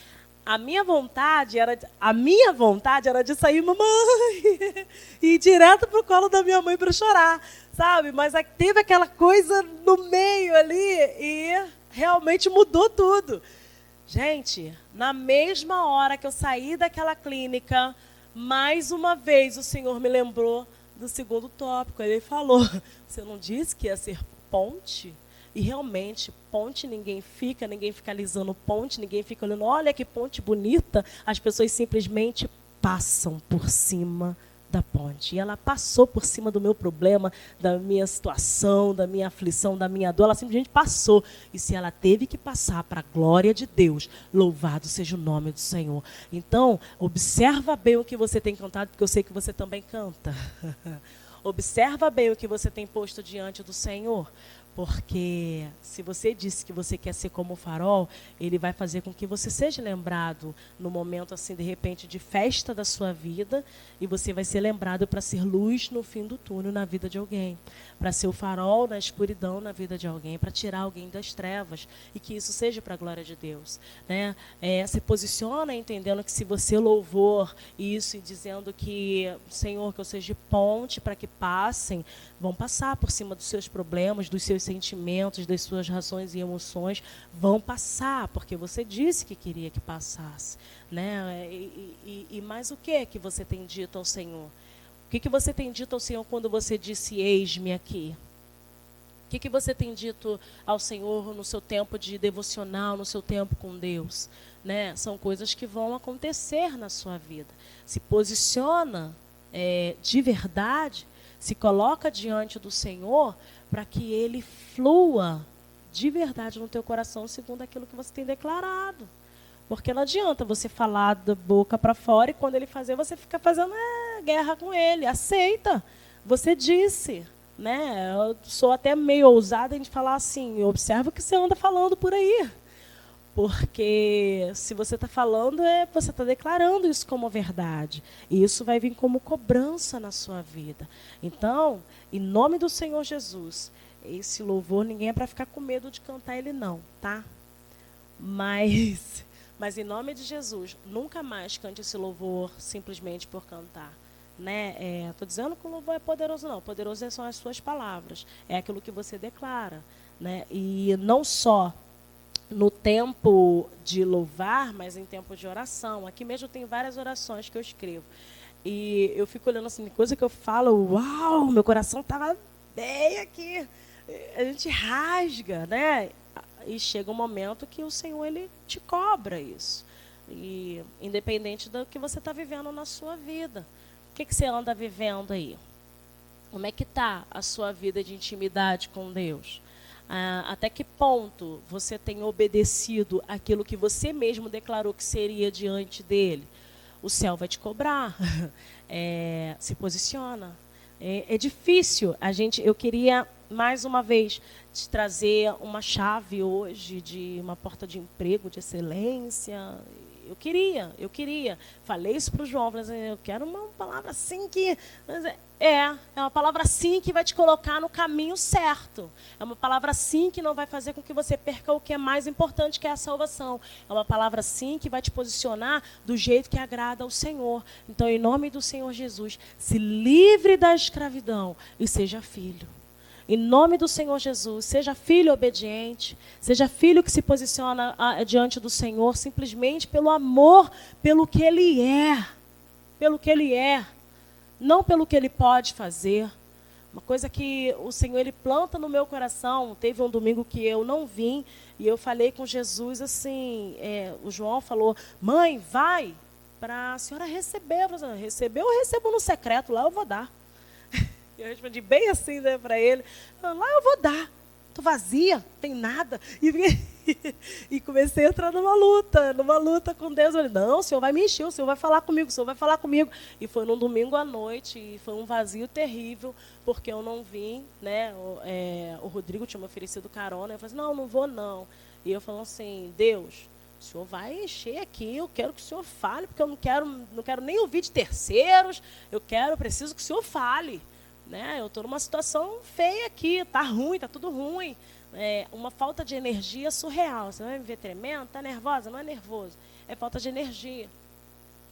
a minha vontade era de sair, mamãe, e ir direto para o colo da minha mãe para chorar, sabe? Mas teve aquela coisa no meio ali, e realmente mudou tudo. Gente, na mesma hora que eu saí daquela clínica, mais uma vez o Senhor me lembrou do segundo tópico. Ele falou, você não disse que ia ser ponte? E realmente, ponte ninguém fica alisando ponte, ninguém fica olhando, olha que ponte bonita. As pessoas simplesmente passam por cima da ponte. E ela passou por cima do meu problema, da minha situação, da minha aflição, da minha dor. Ela simplesmente passou. E se ela teve que passar para a glória de Deus, louvado seja o nome do Senhor. Então, observa bem o que você tem cantado, porque eu sei que você também canta. Observa bem o que você tem posto diante do Senhor. Porque se você disse que você quer ser como o farol, ele vai fazer com que você seja lembrado no momento, assim, de repente, de festa da sua vida, e você vai ser lembrado para ser luz no fim do túnel na vida de alguém, para ser o farol na escuridão na vida de alguém, para tirar alguém das trevas, e que isso seja para a glória de Deus, né? Se posiciona entendendo que se você louvor isso e dizendo que, Senhor, que eu seja ponte para que passem, vão passar por cima dos seus problemas, dos seus sentimentos, das suas razões e emoções, vão passar, porque você disse que queria que passasse, né? E mais o que você tem dito ao Senhor? O que você tem dito ao Senhor quando você disse, eis-me aqui? O que você tem dito ao Senhor no seu tempo de devocional, no seu tempo com Deus? Né? São coisas que vão acontecer na sua vida. Se posiciona de verdade, se coloca diante do Senhor para que Ele flua de verdade no teu coração segundo aquilo que você tem declarado. Porque não adianta você falar da boca para fora e quando Ele fazer, você fica fazendo guerra com Ele. Aceita. Você disse. Né? Eu sou até meio ousada em falar assim, observa o que você anda falando por aí. Porque se você está falando, você está declarando isso como verdade. E isso vai vir como cobrança na sua vida. Então, em nome do Senhor Jesus, esse louvor, ninguém é para ficar com medo de cantar ele não, tá? Mas em nome de Jesus, nunca mais cante esse louvor simplesmente por cantar. Né? Estou dizendo que o louvor é poderoso, não. Poderoso são as suas palavras. É aquilo que você declara. Né? E não só no tempo de louvar, mas em tempo de oração. Aqui mesmo tem várias orações que eu escrevo. E eu fico olhando assim, coisa que eu falo, uau, meu coração estava bem aqui. A gente rasga, né? E chega um momento que o Senhor, Ele te cobra isso. E independente do que você está vivendo na sua vida. O que você anda vivendo aí? Como é que está a sua vida de intimidade com Deus? Até que ponto você tem obedecido aquilo que você mesmo declarou que seria diante dele? O céu vai te cobrar. Se posiciona. É difícil. Eu queria, mais uma vez, te trazer uma chave hoje de uma porta de emprego, de excelência. Eu queria. Falei isso para o João, falei assim, eu quero uma palavra assim que... É uma palavra assim que vai te colocar no caminho certo. É uma palavra assim que não vai fazer com que você perca o que é mais importante, que é a salvação. É uma palavra assim que vai te posicionar do jeito que agrada ao Senhor. Então, em nome do Senhor Jesus, se livre da escravidão e seja filho. Em nome do Senhor Jesus, seja filho obediente, seja filho que se posiciona diante do Senhor simplesmente pelo amor, pelo que Ele é. Pelo que Ele é. Não pelo que Ele pode fazer. Uma coisa que o Senhor, Ele planta no meu coração. Teve um domingo que eu não vim e eu falei com Jesus assim, o João falou, mãe, vai para a senhora receber. Eu falei, receber, eu recebo no secreto, lá eu vou dar. Eu respondi bem assim, né, para ele. Lá eu vou dar. Estou vazia, não tem nada. E comecei a entrar numa luta com Deus. Eu falei, não, o Senhor vai me encher, o Senhor vai falar comigo, o Senhor vai falar comigo. E foi num domingo à noite, e foi um vazio terrível, porque eu não vim, né? O Rodrigo tinha me oferecido carona. Eu falei assim, não vou não. E eu falei assim, Deus, o Senhor vai encher aqui, eu quero que o Senhor fale, porque eu não quero nem ouvir de terceiros, preciso que o Senhor fale. Né? Eu estou numa situação feia aqui, está ruim, está tudo ruim. Uma falta de energia surreal. Você vai me ver tremendo? Está nervosa? Não é nervoso. É falta de energia.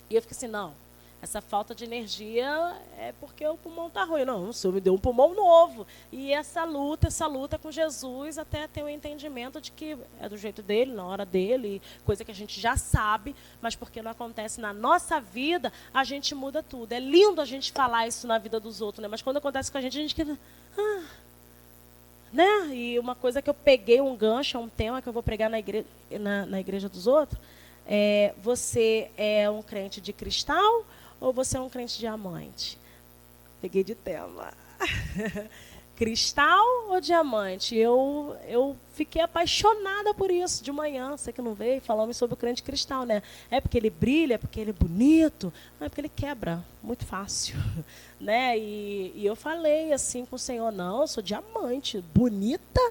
E eu fiquei assim, não, essa falta de energia é porque o pulmão está ruim. Não, o Senhor me deu um pulmão novo. E essa luta com Jesus até ter o entendimento de que é do jeito dele, na hora dele, coisa que a gente já sabe, mas porque não acontece na nossa vida, a gente muda tudo. É lindo a gente falar isso na vida dos outros, né? Mas quando acontece com a gente quer... né? E uma coisa que eu peguei, um gancho, um tema que eu vou pregar na igreja dos outros, você é um crente de cristal ou você é um crente diamante? Peguei de tema. Cristal ou diamante? Eu fiquei apaixonada por isso de manhã. Você que não veio, falamos sobre o crente cristal, né? É porque ele brilha, é porque ele é bonito, não é porque ele quebra muito fácil, né? E eu falei assim com o Senhor, não, eu sou diamante, bonita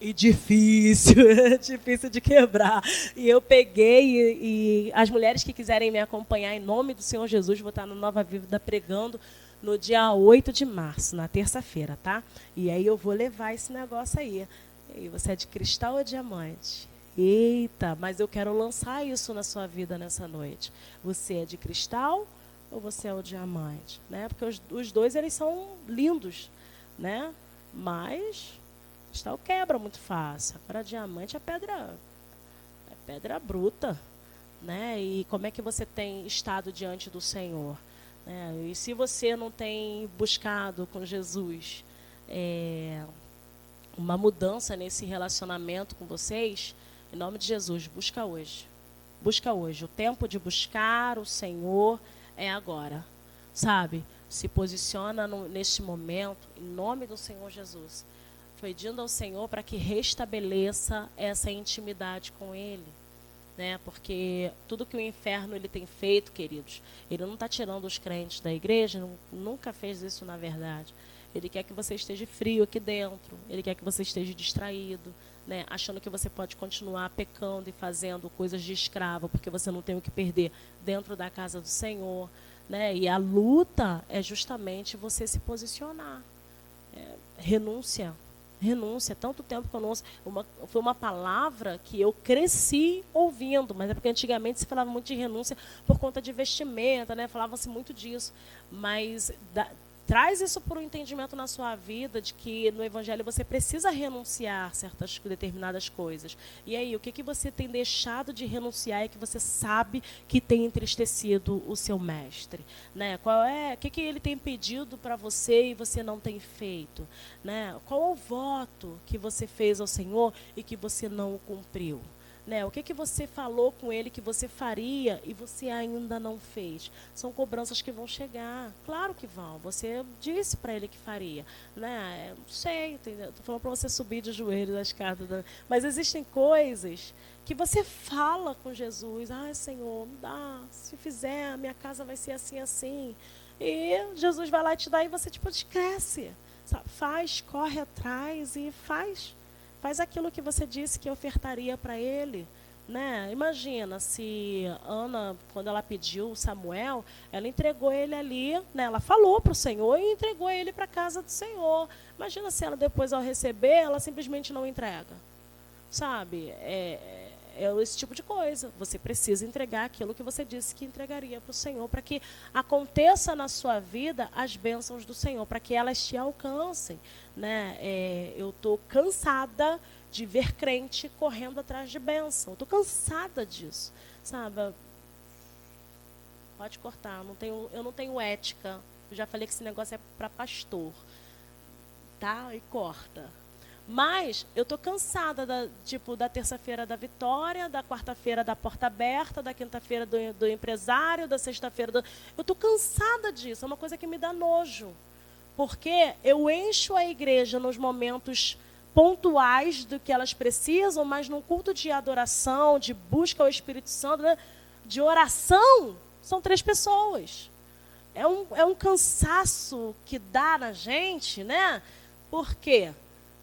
e difícil, difícil de quebrar. E eu peguei e as mulheres que quiserem me acompanhar em nome do Senhor Jesus, vou estar no Nova Vida pregando no dia 8 de março, na terça-feira, tá? E aí eu vou levar esse negócio aí. E você é de cristal ou diamante? Eita, mas eu quero lançar isso na sua vida nessa noite. Você é de cristal ou você é o diamante? Né? Porque os dois, eles são lindos, né? Mas cristal quebra muito fácil. Agora, diamante é pedra bruta, né? E como é que você tem estado diante do Senhor? E se você não tem buscado com Jesus uma mudança nesse relacionamento com vocês, em nome de Jesus, busca hoje. Busca hoje. O tempo de buscar o Senhor é agora. Sabe? Se posiciona neste momento, em nome do Senhor Jesus, pedindo ao Senhor para que restabeleça essa intimidade com Ele. Né? Porque tudo que o inferno ele tem feito, queridos, ele não está tirando os crentes da igreja, nunca fez isso na verdade. Ele quer que você esteja frio aqui dentro, ele quer que você esteja distraído, né? Achando que você pode continuar pecando e fazendo coisas de escravo, porque você não tem o que perder dentro da casa do Senhor. Né? E a luta é justamente você se posicionar. Renúncia. Renúncia, tanto tempo que eu não ouço. Foi uma palavra que eu cresci ouvindo, mas é porque antigamente se falava muito de renúncia por conta de vestimenta, né? Falava-se muito disso. Mas traz isso por um entendimento na sua vida de que no Evangelho você precisa renunciar a certas determinadas coisas. E aí, o que você tem deixado de renunciar e que você sabe que tem entristecido o seu mestre? Né? O que ele tem pedido para você e você não tem feito? Né? Qual é o voto que você fez ao Senhor e que você não o cumpriu? Né? O que você falou com ele que você faria e você ainda não fez? São cobranças que vão chegar. Claro que vão. Você disse para ele que faria. Né? Não sei, estou falando para você subir de joelhos da escada. Mas existem coisas que você fala com Jesus. Ai, Senhor, não dá. Se fizer, a minha casa vai ser assim, assim. E Jesus vai lá e te dá e você tipo esquece. Sabe? Faz, corre atrás e faz. Faz aquilo que você disse que ofertaria para ele. Né? Imagina se Ana, quando ela pediu Samuel, ela entregou ele ali, né? Ela falou para o Senhor e entregou ele para a casa do Senhor. Imagina se ela depois, ao receber, ela simplesmente não entrega. Sabe? É esse tipo de coisa. Você precisa entregar aquilo que você disse que entregaria para o Senhor, para que aconteça na sua vida as bênçãos do Senhor, para que elas te alcancem. Né? Eu estou cansada de ver crente correndo atrás de bênção. Estou cansada disso. Sabe? Pode cortar, eu não tenho ética. Eu já falei que esse negócio é para pastor. Tá? E corta. Mas eu estou cansada da terça-feira da vitória, da quarta-feira da porta aberta, da quinta-feira do empresário, da sexta-feira Eu estou cansada disso, é uma coisa que me dá nojo. Porque eu encho a igreja nos momentos pontuais do que elas precisam, mas num culto de adoração, de busca ao Espírito Santo, né, de oração, são 3 pessoas. É um cansaço que dá na gente, né? Por quê?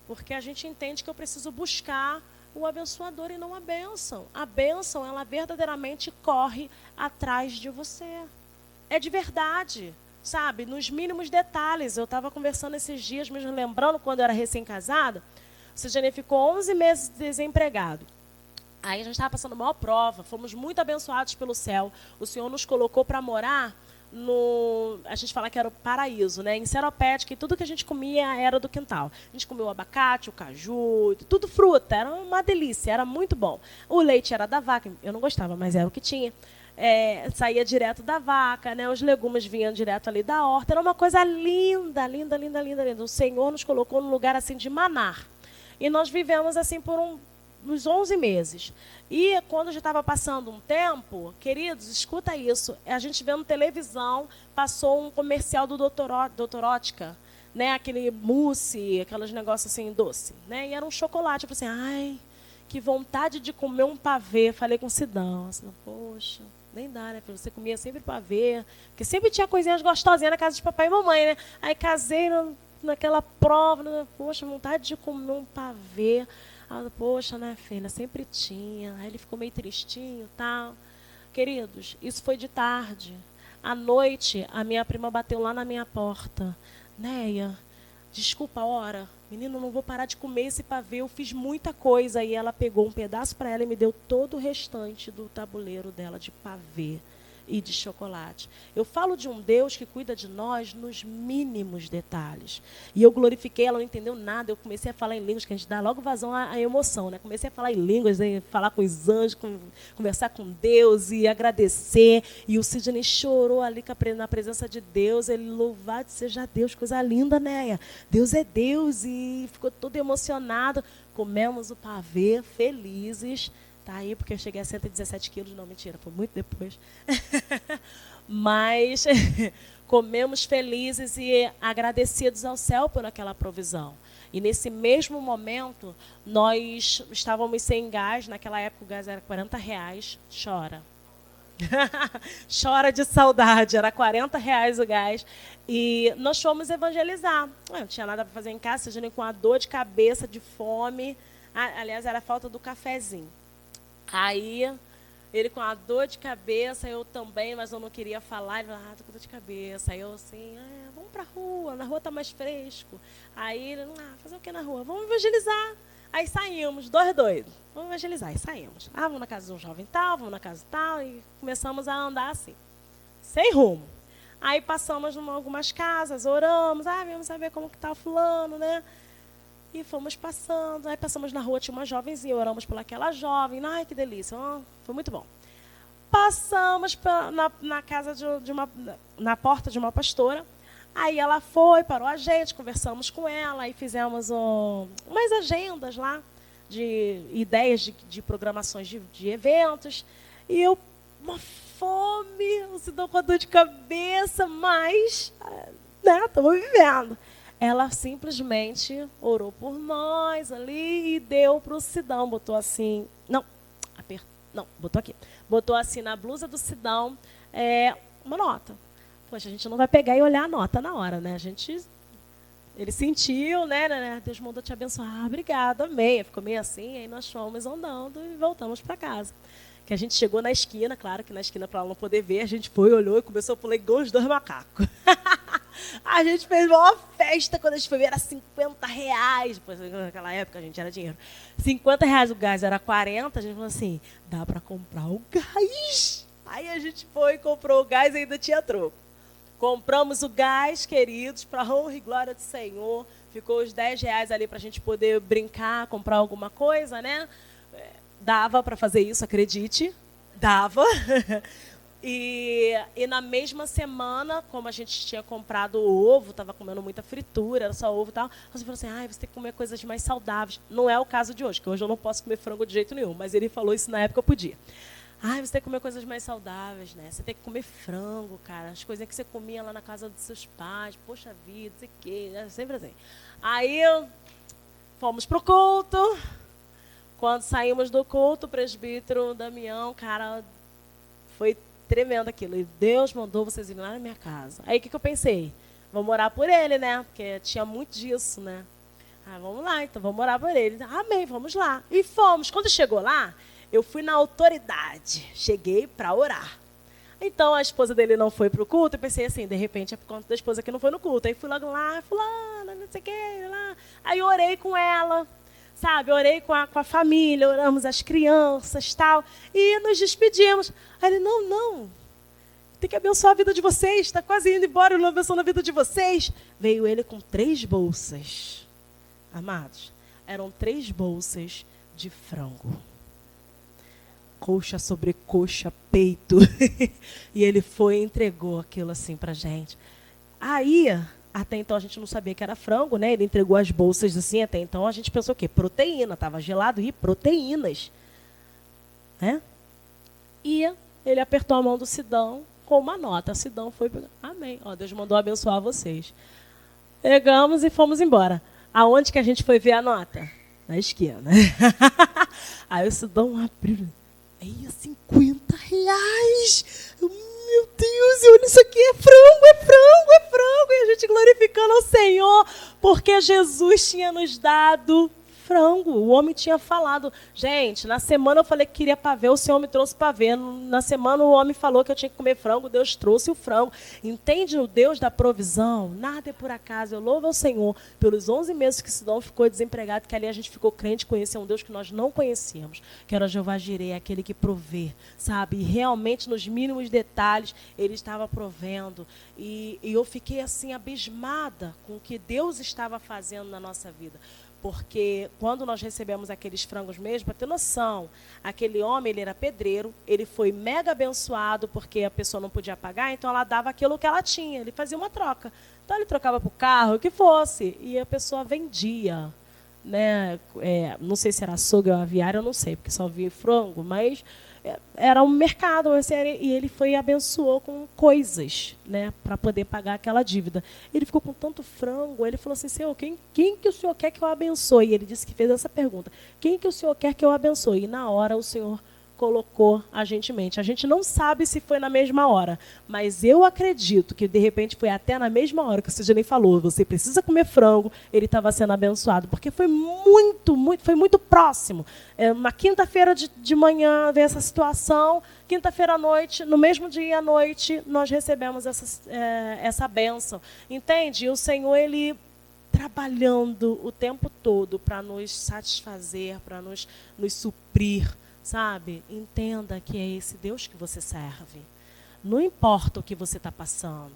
Porque a gente entende que eu preciso buscar o abençoador e não a bênção. A bênção, ela verdadeiramente corre atrás de você. É de verdade, sabe? Nos mínimos detalhes. Eu estava conversando esses dias, me lembrando quando eu era recém-casada. O Sidney ficou 11 meses desempregado. Aí a gente estava passando a maior prova, fomos muito abençoados pelo céu. O Senhor nos colocou para morar a gente fala que era o paraíso, né? Em Seropédica, e tudo que a gente comia era do quintal. A gente comia o abacate, o caju, tudo fruta, era uma delícia, era muito bom. O leite era da vaca, eu não gostava, mas era o que tinha. Saía direto da vaca, né? Os legumes vinham direto ali da horta, era uma coisa linda, linda, linda, linda, linda. O Senhor nos colocou num lugar assim de manar. E nós vivemos assim por uns 11 meses. E quando já estava passando um tempo, queridos, escuta isso, a gente vendo televisão, passou um comercial do Doutor Ótica, né, aquele mousse, aqueles negócios assim, doce, né? E era um chocolate. Eu falei assim, ai, que vontade de comer um pavê. Falei com o Sidão, assim, poxa, nem dá, né, filho? Você comia sempre pavê, porque sempre tinha coisinhas gostosinhas na casa de papai e mamãe, né? Aí casei naquela prova, né? Poxa, vontade de comer um pavê. Ah, poxa, né, filha, sempre tinha. Aí ele ficou meio tristinho e tal. Queridos, isso foi de tarde. À noite, a minha prima bateu lá na minha porta. Neia, desculpa a hora. Menina, não vou parar de comer esse pavê. Eu fiz muita coisa. E ela pegou um pedaço para ela e me deu todo o restante do tabuleiro dela de pavê e de chocolate. Eu falo de um Deus que cuida de nós nos mínimos detalhes. E eu glorifiquei, ela não entendeu nada. Eu comecei a falar em línguas, que a gente dá logo vazão à emoção, né? Comecei a falar em línguas, falar com os anjos, conversar com Deus e agradecer. E o Sidney chorou ali na presença de Deus. Ele, louvado seja Deus, coisa linda, né? Deus é Deus. E ficou todo emocionado. Comemos o pavê, felizes. Tá aí, porque eu cheguei a 117 quilos. Não, mentira, foi muito depois. Mas comemos felizes e agradecidos ao céu por aquela provisão. E nesse mesmo momento, nós estávamos sem gás. Naquela época o gás era R$40. Chora. Chora de saudade. Era R$40 o gás. E nós fomos evangelizar. Eu não tinha nada para fazer em casa, seja com a dor de cabeça, de fome. Aliás, era a falta do cafezinho. Aí, ele com a dor de cabeça, eu também, mas eu não queria falar. Ele falou, tô com dor de cabeça. Aí eu assim, vamos pra rua, na rua tá mais fresco. Aí ele, fazer o que na rua? Vamos evangelizar. Aí saímos, doidos. Vamos evangelizar. Aí saímos. Vamos na casa de um jovem tal, vamos na casa tal. E começamos a andar assim, sem rumo. Aí passamos em algumas casas, oramos. Vamos saber como que tá fulano, né? E fomos passando. Aí passamos na rua, tinha uma jovenzinha, oramos por aquela jovem. Ai, que delícia. Foi muito bom. Passamos na casa na porta de uma pastora. Aí ela foi, parou a gente, conversamos com ela e fizemos umas agendas lá de ideias de programações de eventos. E eu, uma fome, se deu com a dor de cabeça, mas, né, estamos vivendo. Ela simplesmente orou por nós ali e deu para o Sidão, botou assim, botou aqui, botou assim na blusa do Sidão uma nota. Poxa, a gente não vai pegar e olhar a nota na hora, né? Ele sentiu, né? Deus mandou te abençoar, obrigada, amém. Ficou meio assim, aí nós fomos andando e voltamos para casa. Que a gente chegou na esquina, claro que na esquina para ela não poder ver, a gente foi, olhou e começou a pular igual os dois macacos. A gente fez uma festa quando a gente foi ver, era R$50. Depois, naquela época a gente era dinheiro. R$50 o gás, era 40, a gente falou assim, dá para comprar o gás. Aí a gente foi, comprou o gás e ainda tinha troco. Compramos o gás, queridos, para a honra e glória do Senhor. Ficou os R$10 ali para a gente poder brincar, comprar alguma coisa, né? Dava para fazer isso, acredite. Dava. E na mesma semana, como a gente tinha comprado ovo, estava comendo muita fritura, era só ovo e tal, você falou assim, você tem que comer coisas mais saudáveis. Não é o caso de hoje, que hoje eu não posso comer frango de jeito nenhum, mas ele falou isso na época, eu podia. Você tem que comer coisas mais saudáveis, né? Você tem que comer frango, cara. As coisas que você comia lá na casa dos seus pais. Poxa vida, não sei o quê, né? Sempre assim. Aí, fomos pro culto. Quando saímos do culto, o presbítero Damião, cara, foi tremendo aquilo. E Deus mandou vocês irem lá na minha casa. Aí, o que eu pensei? Vamos orar por ele, né? Porque tinha muito disso, né? Vamos lá, então, vamos orar por ele. Amém, vamos lá. E fomos. Quando chegou lá, eu fui na autoridade. Cheguei para orar. Então, a esposa dele não foi para o culto. Eu pensei assim, de repente, é por conta da esposa que não foi no culto. Aí fui logo lá, fulana, não sei o que, lá. Aí eu orei com ela, sabe? Orei com a família, oramos as crianças, tal. E nos despedimos. Aí ele, não. Tem que abençoar a vida de vocês. Está quase indo embora, eu não abençoo a vida de vocês. Veio ele com 3 bolsas. Amados, eram 3 bolsas de frango. Coxa sobre coxa, peito. E ele foi e entregou aquilo assim pra gente. Aí, até então a gente não sabia que era frango, né? Ele entregou as bolsas assim, até então a gente pensou o quê? Proteína, estava gelado e proteínas. Né? E ele apertou a mão do Sidão com uma nota. Sidão foi, amém. Deus mandou abençoar vocês. Pegamos e fomos embora. Aonde que a gente foi ver a nota? Na esquina. Aí o Sidão abriu. Aí, 50 reais. Meu Deus, olha, isso aqui é frango, é frango, é frango. E a gente glorificando ao Senhor, porque Jesus tinha nos dado frango. O homem tinha falado. Gente, na semana eu falei que queria pavê, o Senhor me trouxe pavê. Na semana o homem falou que eu tinha que comer frango, Deus trouxe o frango. Entende o Deus da provisão? Nada é por acaso. Eu louvo ao Senhor pelos 11 meses que Sidão ficou desempregado, que ali a gente ficou crente, conhecia um Deus que nós não conhecíamos, que era Jeová Jireh, aquele que provê, sabe? E realmente nos mínimos detalhes ele estava provendo. E eu fiquei assim abismada com o que Deus estava fazendo na nossa vida. Porque quando nós recebemos aqueles frangos mesmo, para ter noção, aquele homem, ele era pedreiro, ele foi mega abençoado porque a pessoa não podia pagar, então ela dava aquilo que ela tinha, ele fazia uma troca. Então ele trocava para o carro, o que fosse, e a pessoa vendia. Né? Não sei se era açougue ou aviário, eu não sei, porque só vi frango, mas era um mercado, e ele foi e abençoou com coisas, né, para poder pagar aquela dívida. Ele ficou com tanto frango, ele falou assim, Senhor, quem que o Senhor quer que eu abençoe? E ele disse que fez essa pergunta, quem que o Senhor quer que eu abençoe? E na hora o Senhor colocou a gente em mente. A gente não sabe se foi na mesma hora, mas eu acredito que de repente foi até na mesma hora que o Sidney falou, você precisa comer frango, ele estava sendo abençoado, porque foi muito próximo. Uma quinta-feira de manhã veio essa situação, quinta-feira à noite, no mesmo dia à noite, nós recebemos essa bênção. Entende? E o Senhor, ele trabalhando o tempo todo para nos satisfazer, para nos suprir, sabe? Entenda que é esse Deus que você serve. Não importa o que você está passando.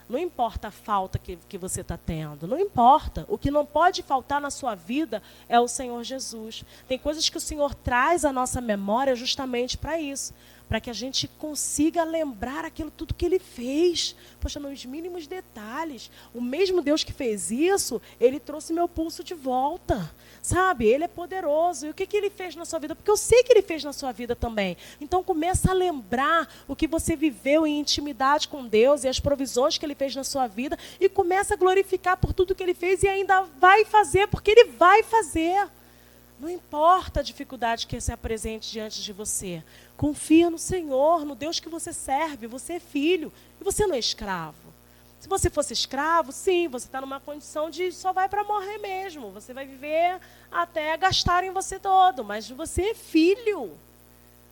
Não importa a falta que você está tendo. Não importa. O que não pode faltar na sua vida é o Senhor Jesus. Tem coisas que o Senhor traz à nossa memória justamente para isso. Para que a gente consiga lembrar aquilo tudo que Ele fez. Poxa, nos mínimos detalhes. O mesmo Deus que fez isso, Ele trouxe meu pulso de volta. Sabe? Ele é poderoso. E o que Ele fez na sua vida? Porque eu sei que Ele fez na sua vida também. Então começa a lembrar o que você viveu em intimidade com Deus e as provisões que Ele fez na sua vida. E começa a glorificar por tudo que Ele fez e ainda vai fazer, porque Ele vai fazer. Não importa a dificuldade que se apresente diante de você. Confia no Senhor, no Deus que você serve. Você é filho e você não é escravo. Se você fosse escravo, sim, você está numa condição de só vai para morrer mesmo. Você vai viver até gastar em você todo. Mas você é filho.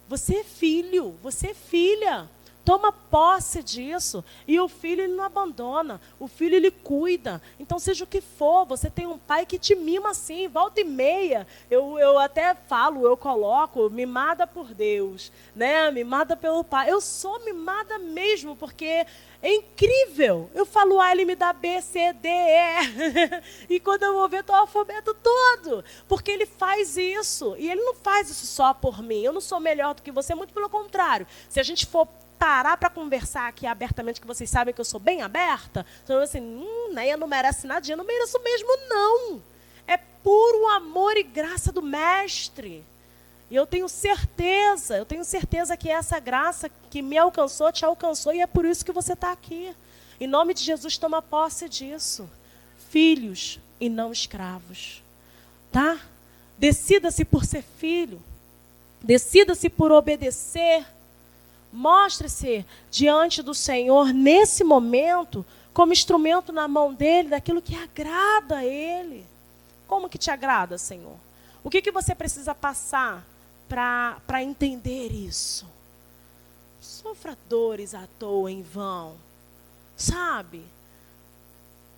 Você é filho. Você é filha. Toma posse disso. E o filho, ele não abandona. O filho, ele cuida. Então, seja o que for, você tem um pai que te mima assim, volta e meia. Eu até falo, eu coloco, mimada por Deus, né? Mimada pelo pai. Eu sou mimada mesmo, porque é incrível. Eu falo A, ele me dá B, C, D, E. E quando eu vou ver, estou o alfabeto todo. Porque ele faz isso. E ele não faz isso só por mim. Eu não sou melhor do que você, muito pelo contrário. Se a gente for parar para conversar aqui abertamente, que vocês sabem que eu sou bem aberta, então assim, Neia não merece nadinha, não mereço mesmo, não. É puro amor e graça do Mestre. E eu tenho certeza que essa graça que me alcançou, te alcançou, e é por isso que você está aqui. Em nome de Jesus, toma posse disso. Filhos e não escravos. Tá? Decida-se por ser filho. Decida-se por obedecer. Mostre-se diante do Senhor nesse momento como instrumento na mão dele daquilo que agrada a ele. Como que te agrada, Senhor? O que você precisa passar para entender isso? Sofra dores à toa em vão, sabe?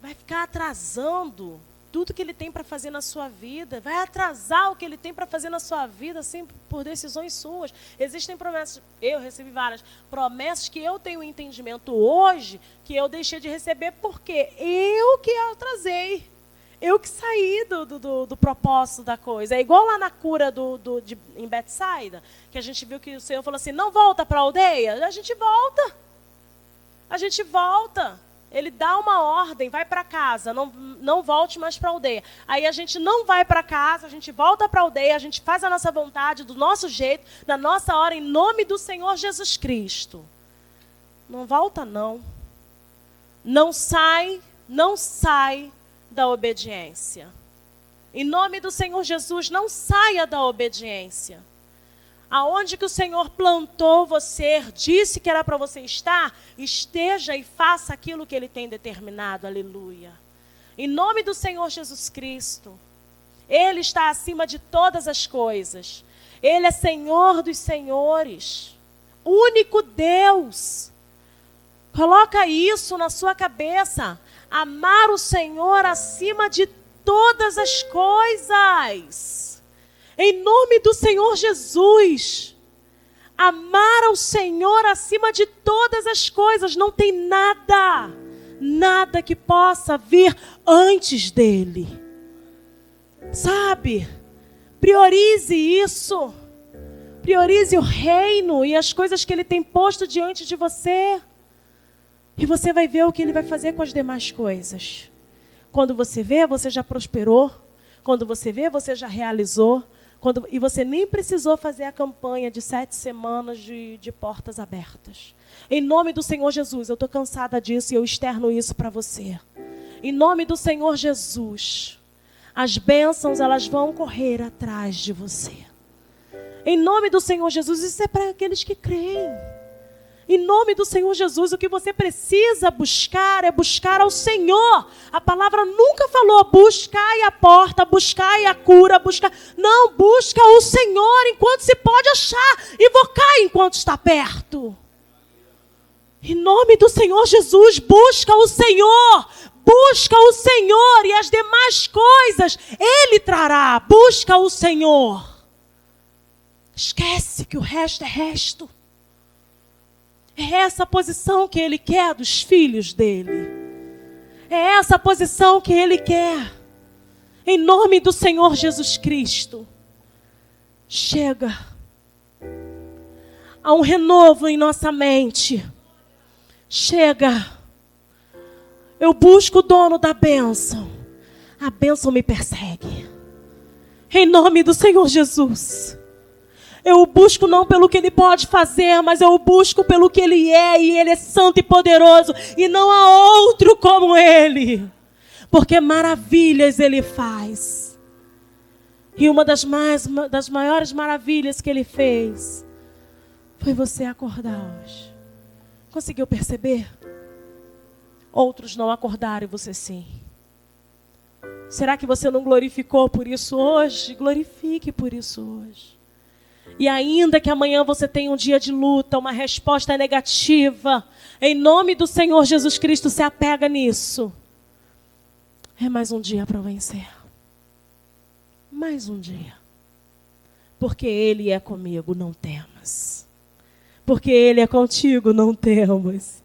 Vai ficar atrasando tudo que ele tem para fazer na sua vida. Vai atrasar o que ele tem para fazer na sua vida, assim, por decisões suas. Existem promessas, eu recebi várias promessas que eu tenho entendimento hoje, que eu deixei de receber porque eu que atrasei. Eu que saí do propósito da coisa. É igual lá na cura em Betsaida, que a gente viu que o Senhor falou assim, não volta para a aldeia. A gente volta. A gente volta. Ele dá uma ordem, vai para casa, não volte mais para a aldeia. Aí a gente não vai para casa, a gente volta para a aldeia, a gente faz a nossa vontade, do nosso jeito, na nossa hora, em nome do Senhor Jesus Cristo. Não volta, não. Não sai da obediência. Em nome do Senhor Jesus, não saia da obediência. Aonde que o Senhor plantou você, disse que era para você estar, esteja e faça aquilo que Ele tem determinado, aleluia. Em nome do Senhor Jesus Cristo, Ele está acima de todas as coisas. Ele é Senhor dos senhores, único Deus. Coloca isso na sua cabeça, amar o Senhor acima de todas as coisas. Em nome do Senhor Jesus, amar ao Senhor acima de todas as coisas. Não tem nada que possa vir antes dele. Sabe? Priorize isso. Priorize o reino e as coisas que Ele tem posto diante de você. E você vai ver o que Ele vai fazer com as demais coisas. Quando você vê, você já prosperou. Quando você vê, você já realizou. E você nem precisou fazer a campanha de 7 semanas de portas abertas. Em nome do Senhor Jesus, eu estou cansada disso e eu externo isso para você. Em nome do Senhor Jesus, as bênçãos elas vão correr atrás de você. Em nome do Senhor Jesus, isso é para aqueles que creem. Em nome do Senhor Jesus, o que você precisa buscar é buscar ao Senhor. A palavra nunca falou, buscai a porta, buscai a cura, buscar. Não, busca o Senhor enquanto se pode achar. Invocar enquanto está perto. Em nome do Senhor Jesus, busca o Senhor. Busca o Senhor e as demais coisas Ele trará. Busca o Senhor. Esquece que o resto é resto. É essa posição que Ele quer dos filhos dEle. É essa posição que Ele quer. Em nome do Senhor Jesus Cristo. Chega. Há um renovo em nossa mente. Chega. Eu busco o dono da bênção. A bênção me persegue. Em nome do Senhor Jesus. Eu o busco não pelo que Ele pode fazer, mas eu o busco pelo que Ele é. E Ele é santo e poderoso. E não há outro como Ele. Porque maravilhas Ele faz. E uma das maiores maravilhas que Ele fez foi você acordar hoje. Conseguiu perceber? Outros não acordaram e você sim. Será que você não glorificou por isso hoje? Glorifique por isso hoje. E ainda que amanhã você tenha um dia de luta, uma resposta negativa, em nome do Senhor Jesus Cristo, se apega nisso. É mais um dia para vencer. Mais um dia. Porque Ele é comigo, não temas. Porque Ele é contigo, não temas.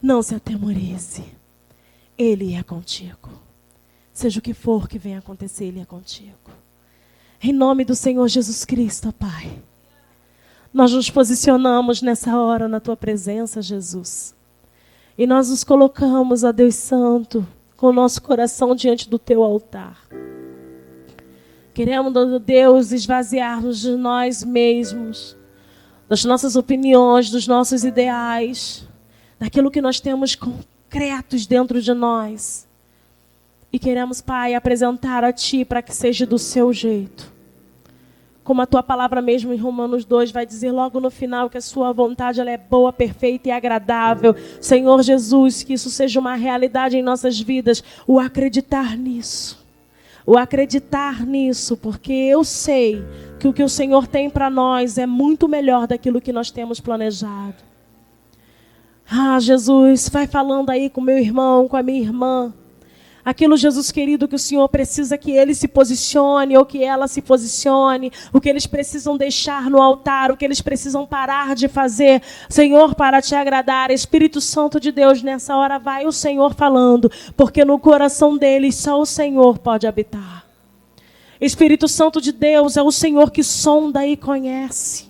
Não se atemorize. Ele é contigo. Seja o que for que venha acontecer, Ele é contigo. Em nome do Senhor Jesus Cristo, Pai. Nós nos posicionamos nessa hora na Tua presença, Jesus. E nós nos colocamos, ó Deus Santo, com o nosso coração diante do Teu altar. Queremos, ó Deus, esvaziar-nos de nós mesmos, das nossas opiniões, dos nossos ideais, daquilo que nós temos concretos dentro de nós. E queremos, Pai, apresentar a Ti para que seja do Seu jeito. Como a Tua palavra mesmo em Romanos 2 vai dizer logo no final que a Sua vontade ela é boa, perfeita e agradável. Senhor Jesus, que isso seja uma realidade em nossas vidas. O acreditar nisso. O acreditar nisso, porque eu sei que o que o Senhor tem para nós é muito melhor daquilo que nós temos planejado. Ah, Jesus, vai falando aí com meu irmão, com a minha irmã. Aquilo, Jesus querido, que o Senhor precisa que ele se posicione ou que ela se posicione, o que eles precisam deixar no altar, o que eles precisam parar de fazer, Senhor, para te agradar. Espírito Santo de Deus, nessa hora vai o Senhor falando, porque no coração deles só o Senhor pode habitar. Espírito Santo de Deus é o Senhor que sonda e conhece,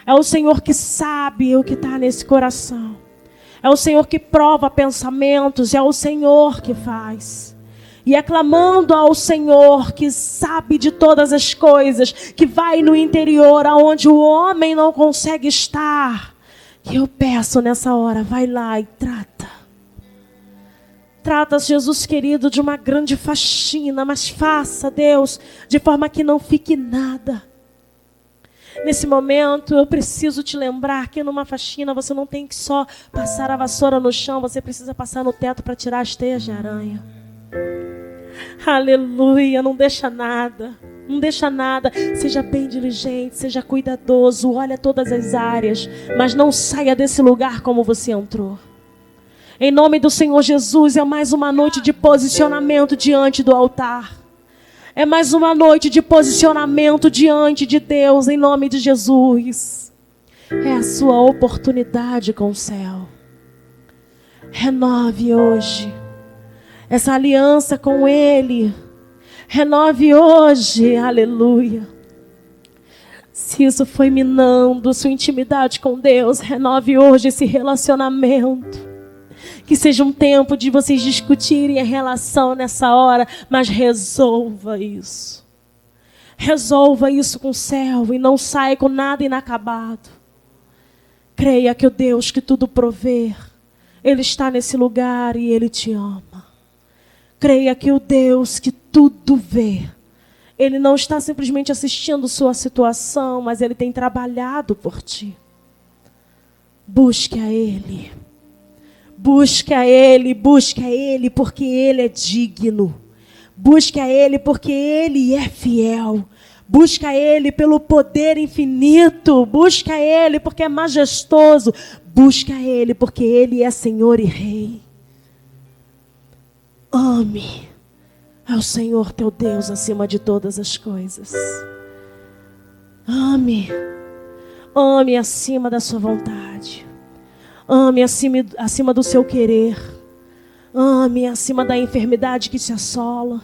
é o Senhor que sabe o que está nesse coração. É o Senhor que prova pensamentos, é o Senhor que faz. E é clamando ao Senhor que sabe de todas as coisas, que vai no interior, aonde o homem não consegue estar. E eu peço nessa hora, vai lá e trata. Trata, Jesus querido, de uma grande faxina, mas faça, Deus, de forma que não fique nada. Nesse momento, eu preciso te lembrar que numa faxina você não tem que só passar a vassoura no chão, você precisa passar no teto para tirar as teias de aranha. Aleluia, não deixa nada. Não deixa nada. Seja bem diligente, seja cuidadoso, olha todas as áreas, mas não saia desse lugar como você entrou. Em nome do Senhor Jesus, é mais uma noite de posicionamento diante do altar. É mais uma noite de posicionamento diante de Deus, em nome de Jesus. É a sua oportunidade com o céu. Renove hoje essa aliança com Ele. Renove hoje, aleluia. Se isso foi minando sua intimidade com Deus, renove hoje esse relacionamento. Que seja um tempo de vocês discutirem a relação nessa hora, mas resolva isso. Resolva isso com o céu e não saia com nada inacabado. Creia que o Deus que tudo provê, Ele está nesse lugar e Ele te ama. Creia que o Deus que tudo vê, Ele não está simplesmente assistindo sua situação, mas Ele tem trabalhado por ti. Busque a Ele. Busque a Ele, porque Ele é digno. Busque a Ele, porque Ele é fiel. Busque a Ele pelo poder infinito. Busque a Ele, porque é majestoso. Busque a Ele, porque Ele é Senhor e Rei. Ame ao Senhor teu Deus acima de todas as coisas. Ame. Ame acima da sua vontade. Ame acima do seu querer. Ame acima da enfermidade que te assola.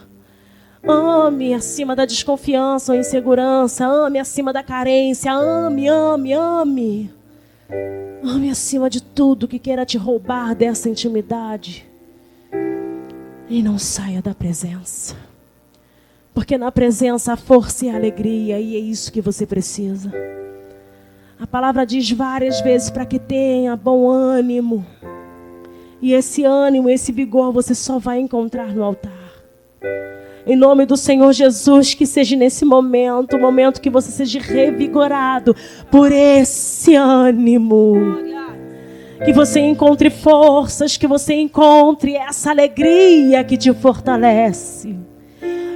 Ame acima da desconfiança ou insegurança. Ame acima da carência. Ame, ame, ame. Ame acima de tudo que queira te roubar dessa intimidade. E não saia da presença. Porque na presença há força e alegria. E é isso que você precisa. A palavra diz várias vezes para que tenha bom ânimo. E esse ânimo, esse vigor você só vai encontrar no altar. Em nome do Senhor Jesus, que seja nesse momento, o momento que você seja revigorado por esse ânimo. Que você encontre forças, que você encontre essa alegria que te fortalece.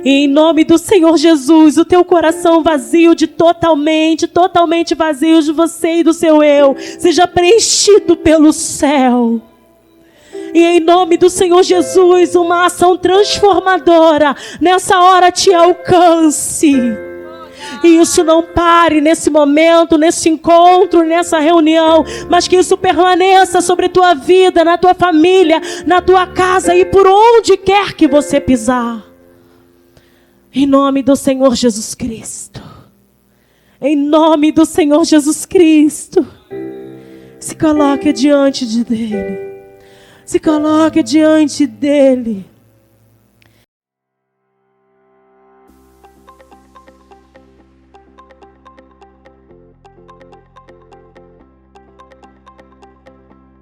E em nome do Senhor Jesus, o teu coração vazio totalmente vazio de você e do seu eu, seja preenchido pelo céu. E em nome do Senhor Jesus, uma ação transformadora nessa hora te alcance. E isso não pare nesse momento, nesse encontro, nessa reunião, mas que isso permaneça sobre tua vida, na tua família, na tua casa e por onde quer que você pisar. Em nome do Senhor Jesus Cristo. Em nome do Senhor Jesus Cristo. Se coloque diante dele. Se coloque diante dele.